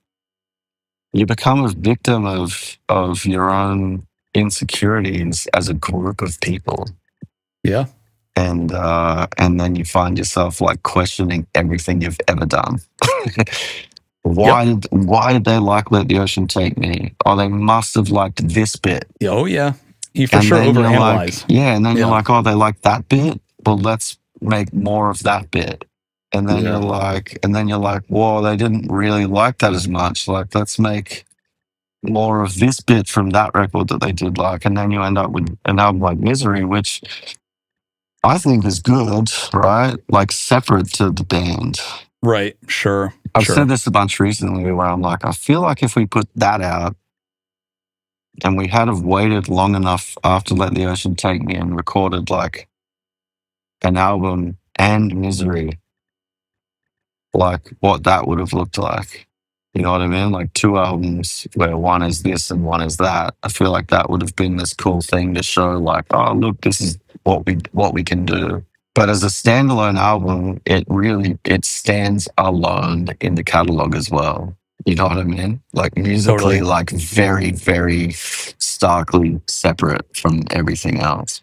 you become a victim of your own insecurities as a group of people. Yeah. And then you find yourself like questioning everything you've ever done. Why did they like Let the Ocean Take Me? Oh, they must have liked this bit. Oh yeah. You for sure overanalyze. And then you're like, oh, they like that bit? Well, let's make more of that bit. And then you're like, whoa, they didn't really like that as much. Like, let's make more of this bit from that record that they did like. And then you end up with an album like Misery, which I think is good, right? Like separate to the band. Right. Sure. I've said this a bunch recently where I'm like, I feel like if we put that out and we had have waited long enough after Let the Ocean Take Me and recorded like an album and Misery, like what that would have looked like. You know what I mean? Like 2 albums where one is this and one is that. I feel like that would have been this cool thing to show like, oh, look, this is what we can do. But as a standalone album, it stands alone in the catalog as well. You know what I mean? Like musically, like very, very starkly separate from everything else.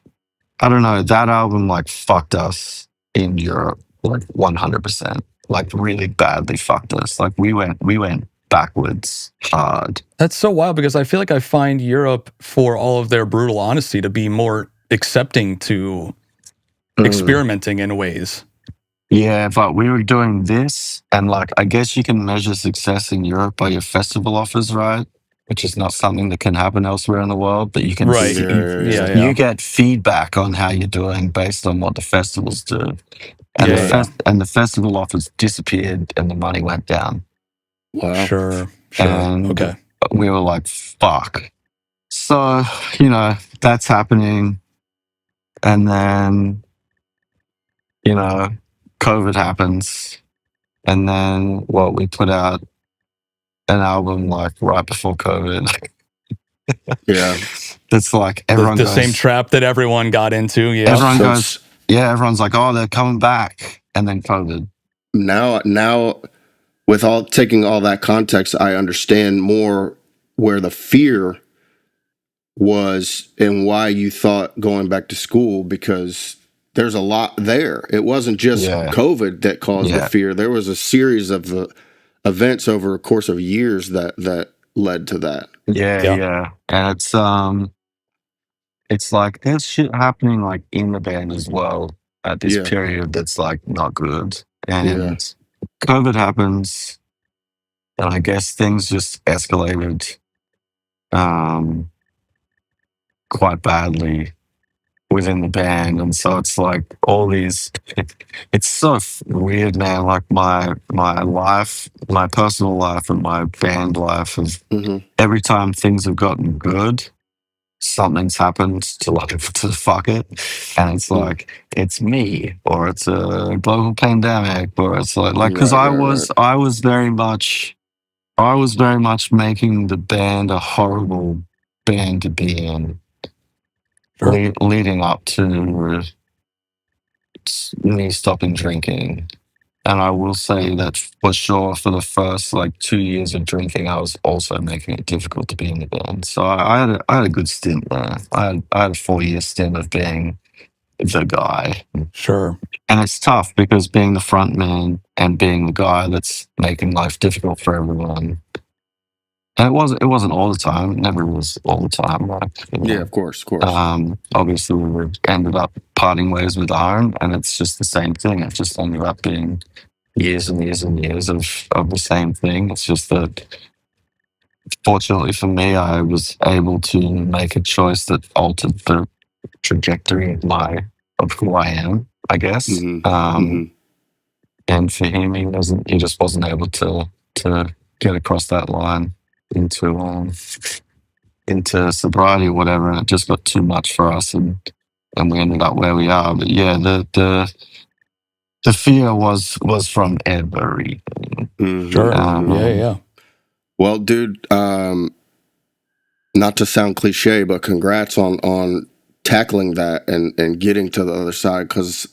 I don't know. That album like fucked us in Europe, like 100%. Like really badly fucked us. Like we went backwards hard. That's so wild because I feel like I find Europe, for all of their brutal honesty, to be more accepting to experimenting in ways. Yeah, but we were doing this, and like I guess you can measure success in Europe by your festival offers, right? Which is not something that can happen elsewhere in the world, but you can you get feedback on how you're doing based on what the festivals do. And and the festival offers disappeared and the money went down. Wow. Sure. And okay. We were like, fuck. So, that's happening. And then, COVID happens. And then we put out an album like right before COVID. Yeah. That's like everyone the same trap that everyone got into. Yeah. Everyone goes, everyone's like, oh, they're coming back. And then COVID. Now with taking all that context, I understand more where the fear was and why you thought going back to school, because there's a lot there. It wasn't just COVID that caused the fear. There was a series of events over a course of years that led to that. Yeah. And it's like there's shit happening like in the band as well at this period that's like not good. And COVID happens, and I guess things just escalated quite badly within the band. And so it's like all these, it's so weird, man. Like my life, my personal life and my band life every time things have gotten good, something's happened to like to fuck it, and it's like it's me, or it's a global pandemic, or it's like because Right. I was very much making the band a horrible band to be in, Sure. leading up to me stopping drinking. And I will say that for sure, for the first like 2 years of drinking, I was also making it difficult to be in the band. So I had a good stint there. I had a 4 year stint of being the guy. Sure. And it's tough because being the front man and being the guy that's making life difficult for everyone. And it wasn't all the time. It never was all the time. Like, Yeah, of course. Obviously, we ended up parting ways with Iron, and it's just the same thing. It just ended up being years and years and years of the same thing. It's just that, fortunately for me, I was able to make a choice that altered the trajectory of who I am, I guess. And for him, he just wasn't able to get across that line into sobriety or whatever, and it just got too much for us, and we ended up where we are. But yeah, the fear was from everything. Sure. Yeah. Well, dude, not to sound cliche, but congrats on tackling that and getting to the other side, because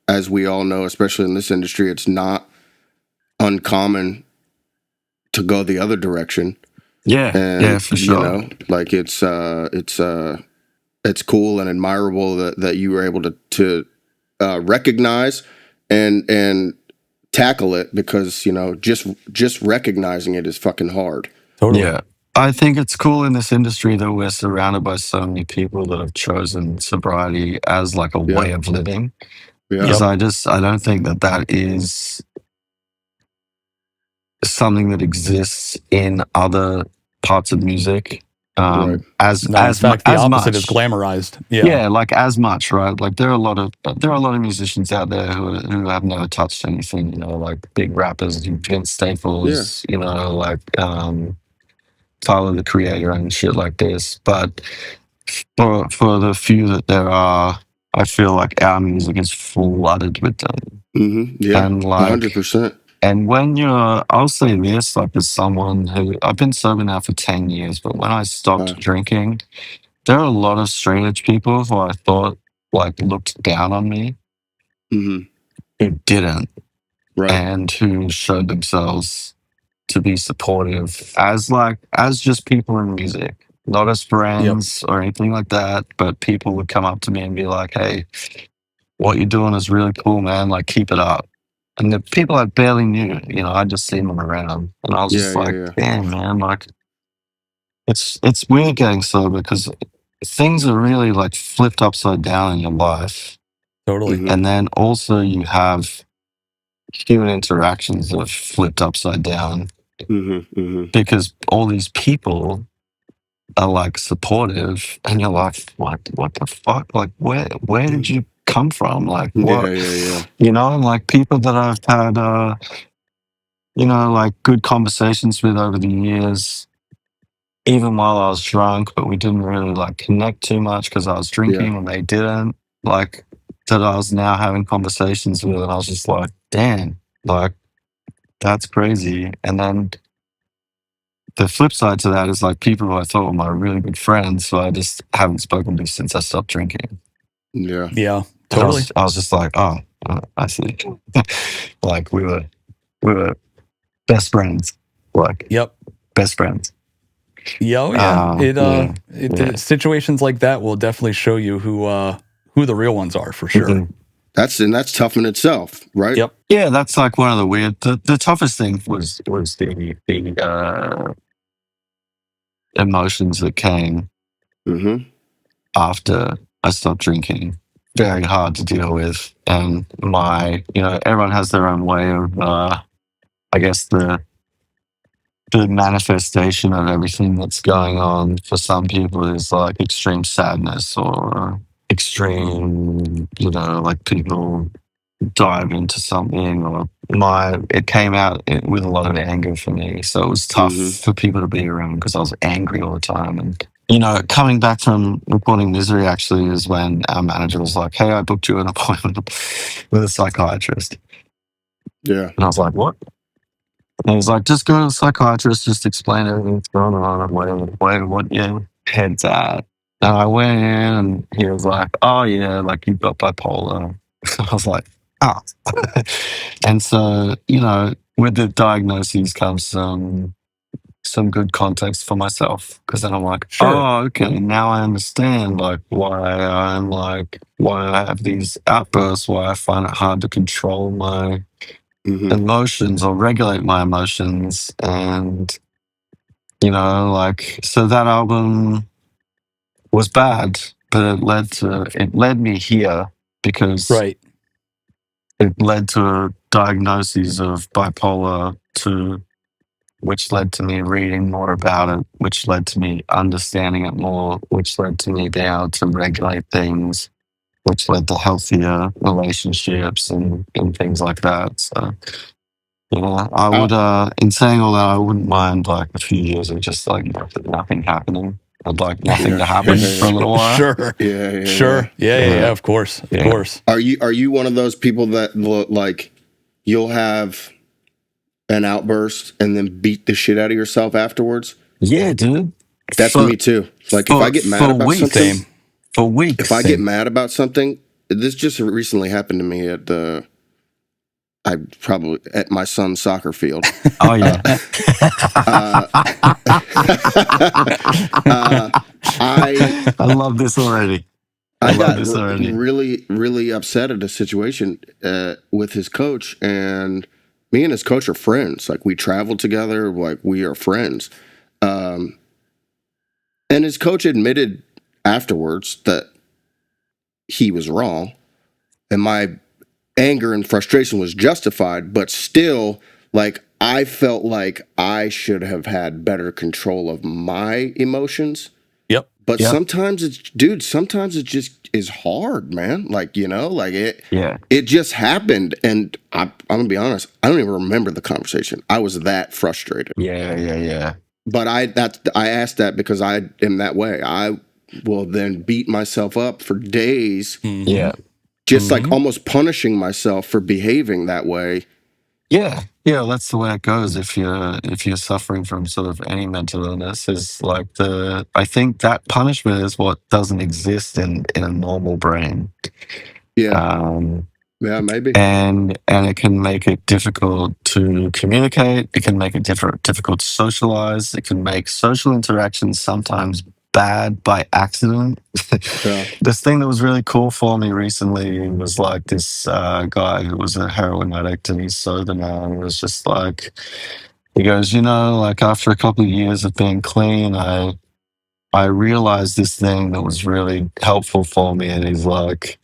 as we all know, especially in this industry, it's not uncommon to go the other direction. Yeah, for sure. You know, like it's cool and admirable that you were able to recognize and tackle it, because, you know, just recognizing it is fucking hard. Totally. Yeah. I think it's cool in this industry that we're surrounded by so many people that have chosen sobriety as like a way of living. Because I don't think that is something that exists in other parts of music. In fact, the opposite is glamorized. Yeah, like as much, right? Like there are a lot of musicians out there who have never touched anything, you know, like big rappers, Vince Staples, you know, like Tyler the Creator and shit like this. But for the few that there are, I feel like our music is flooded with them. Yeah, and like 100%. And when I'll say this, like as someone who, I've been sober now for 10 years, but when I stopped drinking, there are a lot of straight edge people who I thought like looked down on me, who didn't, and who showed themselves to be supportive as just people in music, not as friends or anything like that, but people would come up to me and be like, "Hey, what you're doing is really cool, man. Like, keep it up." And the people I barely knew, you know, I just seen them around, and I was just like, "Damn, man!" Like, it's weird getting sober because things are really like flipped upside down in your life. Totally. And then also you have human interactions that are flipped upside down because all these people are like supportive, and you're like, what the fuck? Like, where did you come from? Like, what? You know, and like people that I've had, you know, like good conversations with over the years, even while I was drunk, but we didn't really like connect too much because I was drinking and they didn't. Like, that I was now having conversations with, and I was just like, damn, like, that's crazy. And then the flip side to that is like people who I thought were my really good friends, who I just haven't spoken to since I stopped drinking. Yeah, totally. I was just like, oh, I see. Like we were best friends. Like, best friends. Situations like that will definitely show you who the real ones are, for sure. That's tough in itself, right? Yeah, that's like one of the weird. The toughest thing was the emotions that came after I stopped drinking. Very hard to deal with, and everyone has their own way of, I guess the manifestation of everything that's going on. For some people is like extreme sadness or extreme, like people dive into something, or it came out with a lot of anger for me. So it was tough for people to be around because I was angry all the time. And you know, coming back from reporting misery actually is when our manager was like, "Hey, I booked you an appointment with a psychiatrist." Yeah. And I was like, "What?" And he was like, "Just go to the psychiatrist, just explain everything that's going on and where what your head's at." And I went in and he was like, "Oh yeah, like you've got bipolar." I was like, "Oh." And so, you know, with the diagnoses comes some good context for myself, because then I'm like, Sure. oh, okay, now I understand like why I have these outbursts, why I find it hard to control my emotions or regulate my emotions. And you know, like, so that album was bad, but it led me here because Right. it led to a diagnosis of bipolar 2, which led to me reading more about it, which led to me understanding it more, which led to me being able to regulate things, which led to healthier relationships and things like that. So, you know, I would, in saying all that, I wouldn't mind like a few years of just like nothing happening. I'd like nothing to happen for a little while. Sure. Yeah. Sure. Yeah. Of course. Of course. Are you one of those people that like you'll have an outburst and then beat the shit out of yourself afterwards? Yeah, dude. That's me too. Like if I get mad about something, for weeks. if I get mad about something, this just recently happened to me at my son's soccer field. Oh yeah. I love this already. I got really, really upset at a situation with his coach, and me and his coach are friends. Like we travel together, like we are friends. And his coach admitted afterwards that he was wrong, and my anger and frustration was justified, but still, like I felt like I should have had better control of my emotions. Yep. But sometimes it just is hard, man. Like, you know, like it just happened. And I'm gonna be honest, I don't even remember the conversation. I was that frustrated. Yeah. But I asked that because I am that way. I will then beat myself up for days. Mm-hmm. Yeah. Just like almost punishing myself for behaving that way. Yeah, that's the way it goes. If you're suffering from sort of any mental illness, is like I think that punishment is what doesn't exist in a normal brain. Yeah. Yeah, maybe. And it can make it difficult to communicate. It can make it difficult to socialize. It can make social interactions sometimes bad by accident. Yeah. This thing that was really cool for me recently was like this guy who was a heroin addict, and he's sober now. And it was just like, he goes, you know, like after a couple of years of being clean, I realized this thing that was really helpful for me. And he's like,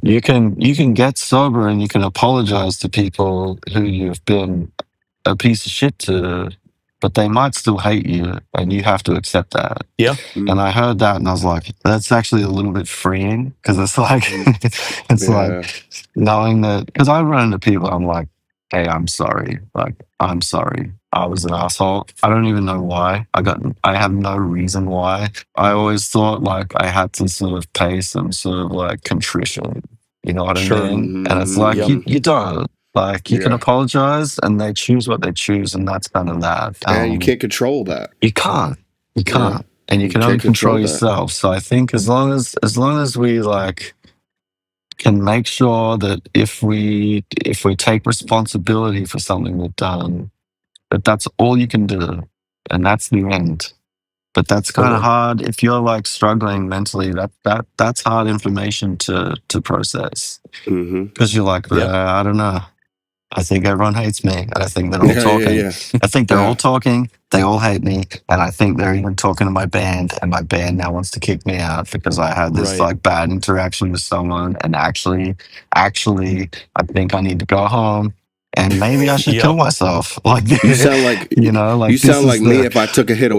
you can get sober and you can apologize to people who you've been a piece of shit to, but they might still hate you, and you have to accept that. Yeah. And I heard that and I was like, that's actually a little bit freeing, because it's like, like knowing that, because I run into people, I'm like, hey, I'm sorry. Like, I'm sorry. I was an asshole. I don't even know why. I have no reason why. I always thought like I had to sort of pay some sort of like contrition. You know what I mean? And it's like, you don't. Like, you can apologize, and they choose what they choose, and that's kind of that. And you can't control that. You can't. And you can only control yourself. So I think as long as we like can make sure that if we take responsibility for something we've done, that's all you can do, and that's the end. But that's kind of hard if you're like struggling mentally. That's hard information to process, because you're like, I don't know. I think everyone hates me, and I think they're all talking. I think they're all talking. They all hate me, and I think they're even talking to my band, and my band now wants to kick me out because I had this like bad interaction with someone, and actually, I think I need to go home, and maybe I should kill myself. Like, you sound like like you sound like me. If I took a hit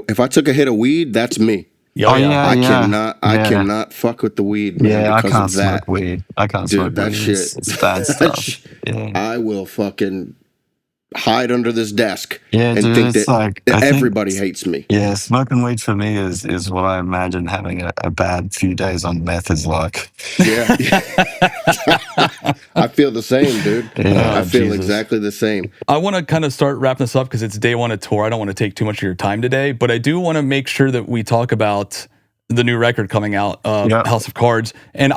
of weed, that's me. I cannot fuck with the weed, man. Yeah, I can't of that. smoke weed. I can't smoke that weed. Shit. It's bad stuff. I will fucking hide under this desk Yeah, and dude, think it's that like I everybody think hates me. yeah, smoking weed for me is what I imagine having a bad few days on meth is like. Yeah. I feel the same, dude. Yeah. I feel Jesus. exactly the same. I want to kind of start wrapping this up because it's day one of tour. I don't want to take too much of your time today, but I do want to make sure that we talk about the new record coming out, Yep. House of Cards. And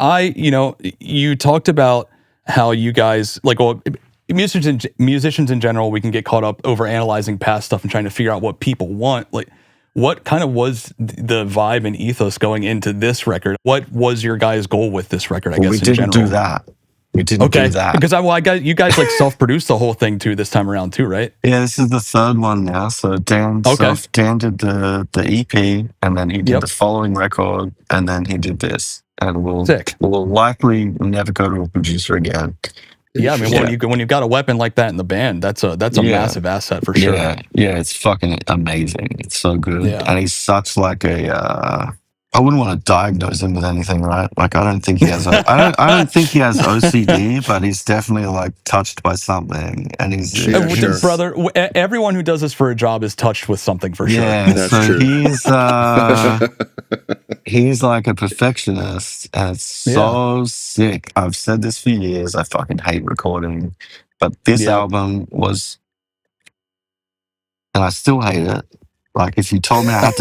you talked about how you guys, like, well, musicians in general, we can get caught up over analyzing past stuff and trying to figure out what people want. Like, what kind of was the vibe and ethos going into this record? What was your guys' goal with this record, I guess, We in didn't general? do that. We didn't do that. Because I got you guys like self-produced the whole thing too this time around too, right? Yeah, this is the third one now. So Dan did the EP, and then he did the following record, and then he did this. And we'll likely never go to a producer again. Yeah, I mean, when you've got a weapon like that in the band, that's a massive asset for sure. Yeah, it's fucking amazing. It's so good, and he's such like a. I wouldn't want to diagnose him with anything, right? Like, I don't think he has. I don't think he has OCD, but he's definitely like touched by something, and he's sure. Brother. Everyone who does this for a job is touched with something for sure. Yeah, That's so true. he's like a perfectionist, and it's so sick. I've said this for years. I fucking hate recording, but this album was, and I still hate it. Like, if you told me I had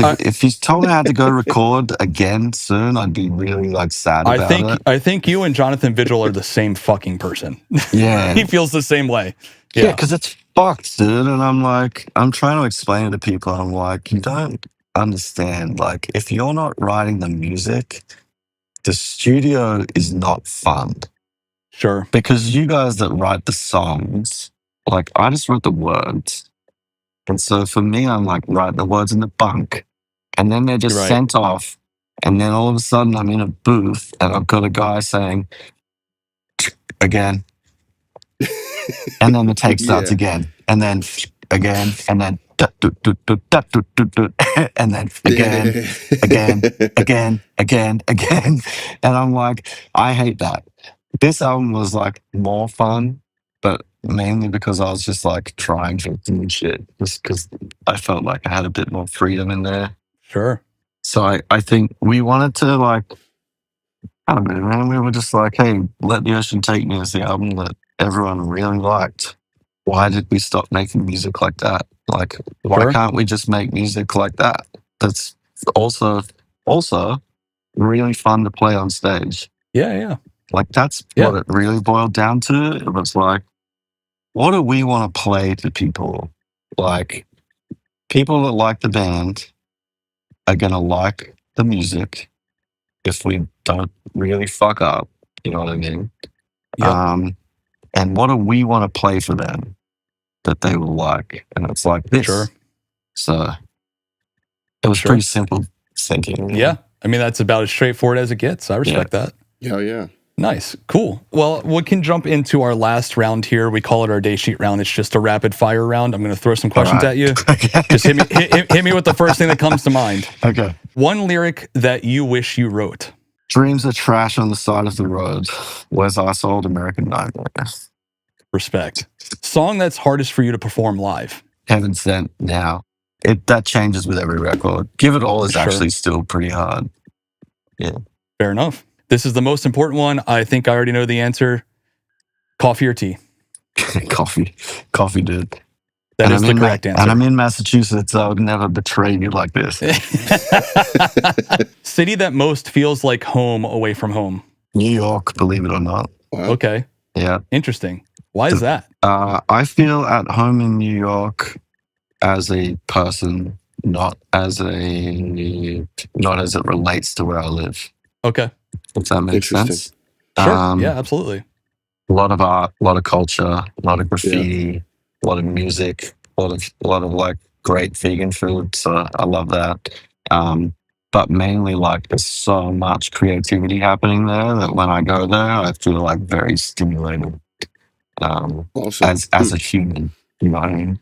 to go record again soon, I'd be really like sad about it. I think you and Jonathan Vigil are the same fucking person. Yeah, he feels the same way. Yeah, because it's fucked, dude. And I'm trying to explain it to people. I'm like, you don't understand. Like, if you're not writing the music, the studio is not fun. Sure. Because you guys that write the songs, like, I just wrote the words. And so for me, I'm like, write the words in the bunk. And then they're just sent off. And then all of a sudden, I'm in a booth and I've got a guy saying, again. And then the take starts again. And then again. And then, and then again. And I'm like, I hate that. This album was like more fun, but mainly because I was just like trying to do shit, just because I felt like I had a bit more freedom in there. Sure. So I think we wanted to like, I don't know, man. We were just like, hey, Let the Ocean Take Me is the album that everyone really liked. Why did we stop making music like that? Like, why can't we just make music like that? That's also really fun to play on stage. Yeah. Like, that's what it really boiled down to. It was like, what do we want to play to people? Like, people that like the band are going to like the music if we don't really fuck up. You know what I mean? Yep. And what do we want to play for them that they will like? And it's like this. Sure. So it was pretty simple thinking. Yeah. I mean, that's about as straightforward as it gets. I respect that. Hell yeah. Nice. Cool. Well, we can jump into our last round here. We call it our day sheet round. It's just a rapid fire round. I'm going to throw some questions at you. Just hit me with the first thing that comes to mind. Okay. One lyric that you wish you wrote. Dreams are trash on the side of the road. Where's Ice Old American Nightmare? Respect. Song that's hardest for you to perform live. Heaven Sent Now. That changes with every record. Give It All is actually still pretty hard. Yeah. Fair enough. This is the most important one. I think I already know the answer. Coffee or tea? Coffee, dude. That is the correct answer. And I'm in Massachusetts, so I would never betray you like this. City that most feels like home away from home. New York, believe it or not. Wow. Okay. Yeah. Interesting. Why is that? I feel at home in New York as a person, not as it relates to where I live. Okay. If that makes sense. Sure. Yeah, absolutely. A lot of art, a lot of culture, a lot of graffiti, a lot of music, a lot of like great vegan food. So I love that. But mainly like there's so much creativity happening there that when I go there, I feel like very stimulated. Awesome. As a human, you know what I mean?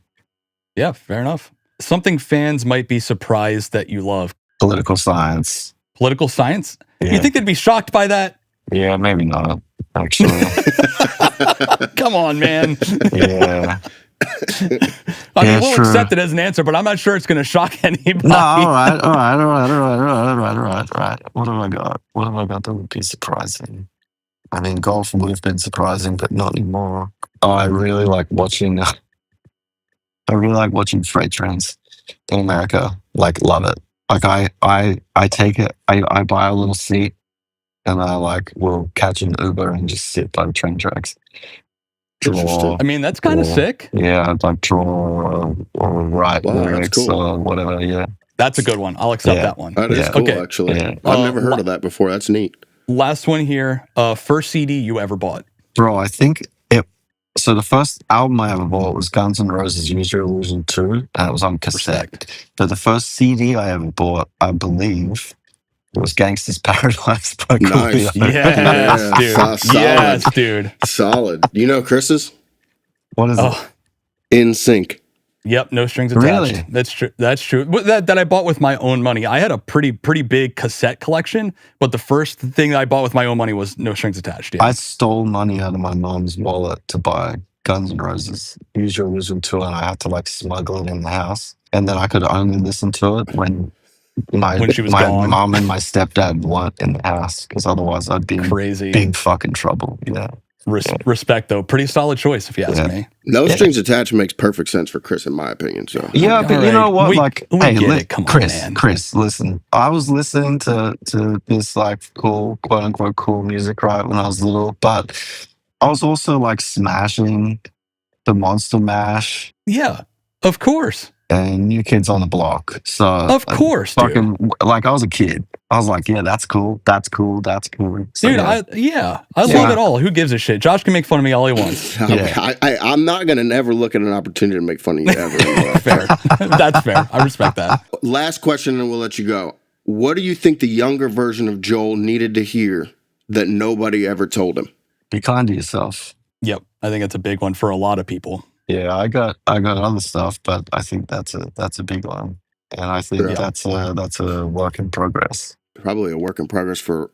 Yeah, fair enough. Something fans might be surprised that you love. Political science. Political science? Yeah. You think they'd be shocked by that? Yeah, maybe not, actually. Come on, man. Yeah. I mean, we'll accept it as an answer, but I'm not sure it's going to shock anybody. No, all right. What have I got? What have I got that would be surprising? I mean, golf would have been surprising, but not anymore. Oh, I really like watching. I really like watching freight trains in America. Like, love it. Like, I take it. I buy a little seat, and I like will catch an Uber and just sit by the train tracks. Draw. I mean, that's kind of sick. Yeah, I'd like draw or write lyrics cool. or whatever. Yeah, that's a good one. I'll accept that one. That is cool, actually. Yeah. I've never heard of that before. That's neat. Last one here. First CD you ever bought? Bro, I think it. So the first album I ever bought was Guns N' Roses' Use Your Illusion 2, and it was on cassette. Respect. But the first CD I ever bought, I believe, was Gangsta's Paradise by Nice. Coolio. Yes, dude. Solid. Yes, dude. Solid. You know Chris's? What is it? In Sync. Yep, no strings attached. Really? That's true. That's true. That I bought with my own money. I had a pretty big cassette collection, but the first thing I bought with my own money was No Strings Attached. Yeah. I stole money out of my mom's wallet to buy Guns N' Roses Use Your Illusion 2, and I had to like smuggle it in the house. And then I could only listen to it when she was gone. Mom and my stepdad weren't in the house, because otherwise I'd be Crazy. in big fucking trouble. Yeah. Respect, though. Pretty solid choice, if you ask me. No Strings Attached makes perfect sense for Chris, in my opinion. So yeah, but you know what? Chris, listen. I was listening to this like cool, quote unquote, cool music right when I was little, but I was also like smashing the Monster Mash. Yeah, of course. And New Kids on the Block. So of course, fucking dude. Like I was a kid. I was like, yeah, that's cool. That's cool. That's cool. So, dude, I love it all. Who gives a shit? Josh can make fun of me all he wants. I'm not going to never look at an opportunity to make fun of you ever. Fair. That's fair. I respect that. Last question and we'll let you go. What do you think the younger version of Joel needed to hear that nobody ever told him? Be kind to yourself. Yep. I think it's a big one for a lot of people. Yeah, I got other stuff, but I think that's a big one. And I think that's a work in progress. Probably a work in progress for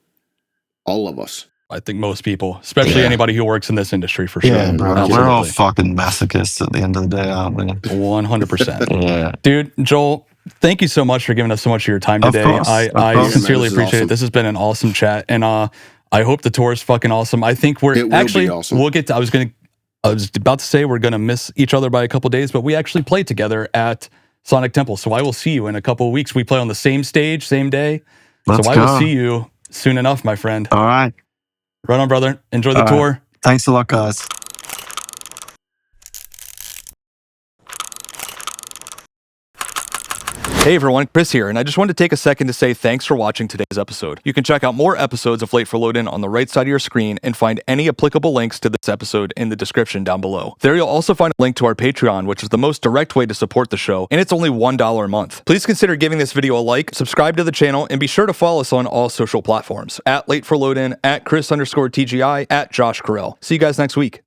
all of us. I think most people, especially anybody who works in this industry, for sure. Yeah, bro. Absolutely. We're all fucking masochists at the end of the day, aren't we? 100%. Yeah. Dude, Joel, thank you so much for giving us so much of your time today. I sincerely appreciate it. This has been an awesome chat. And I hope the tour is fucking awesome. I think we'll get to, I was about to say we're going to miss each other by a couple days, but we actually played together at Sonic Temple. So I will see you in a couple of weeks. We play on the same stage, same day. I will see you soon enough, my friend. All right. Right on, brother. Enjoy the tour. Right. Thanks a lot, guys. Hey everyone, Chris here, and I just wanted to take a second to say thanks for watching today's episode. You can check out more episodes of Late for Load-In on the right side of your screen and find any applicable links to this episode in the description down below. There you'll also find a link to our Patreon, which is the most direct way to support the show, and it's only $1 a month. Please consider giving this video a like, subscribe to the channel, and be sure to follow us on all social platforms, at Late for Load-In, at Chris_TGI, at Josh Carell. See you guys next week.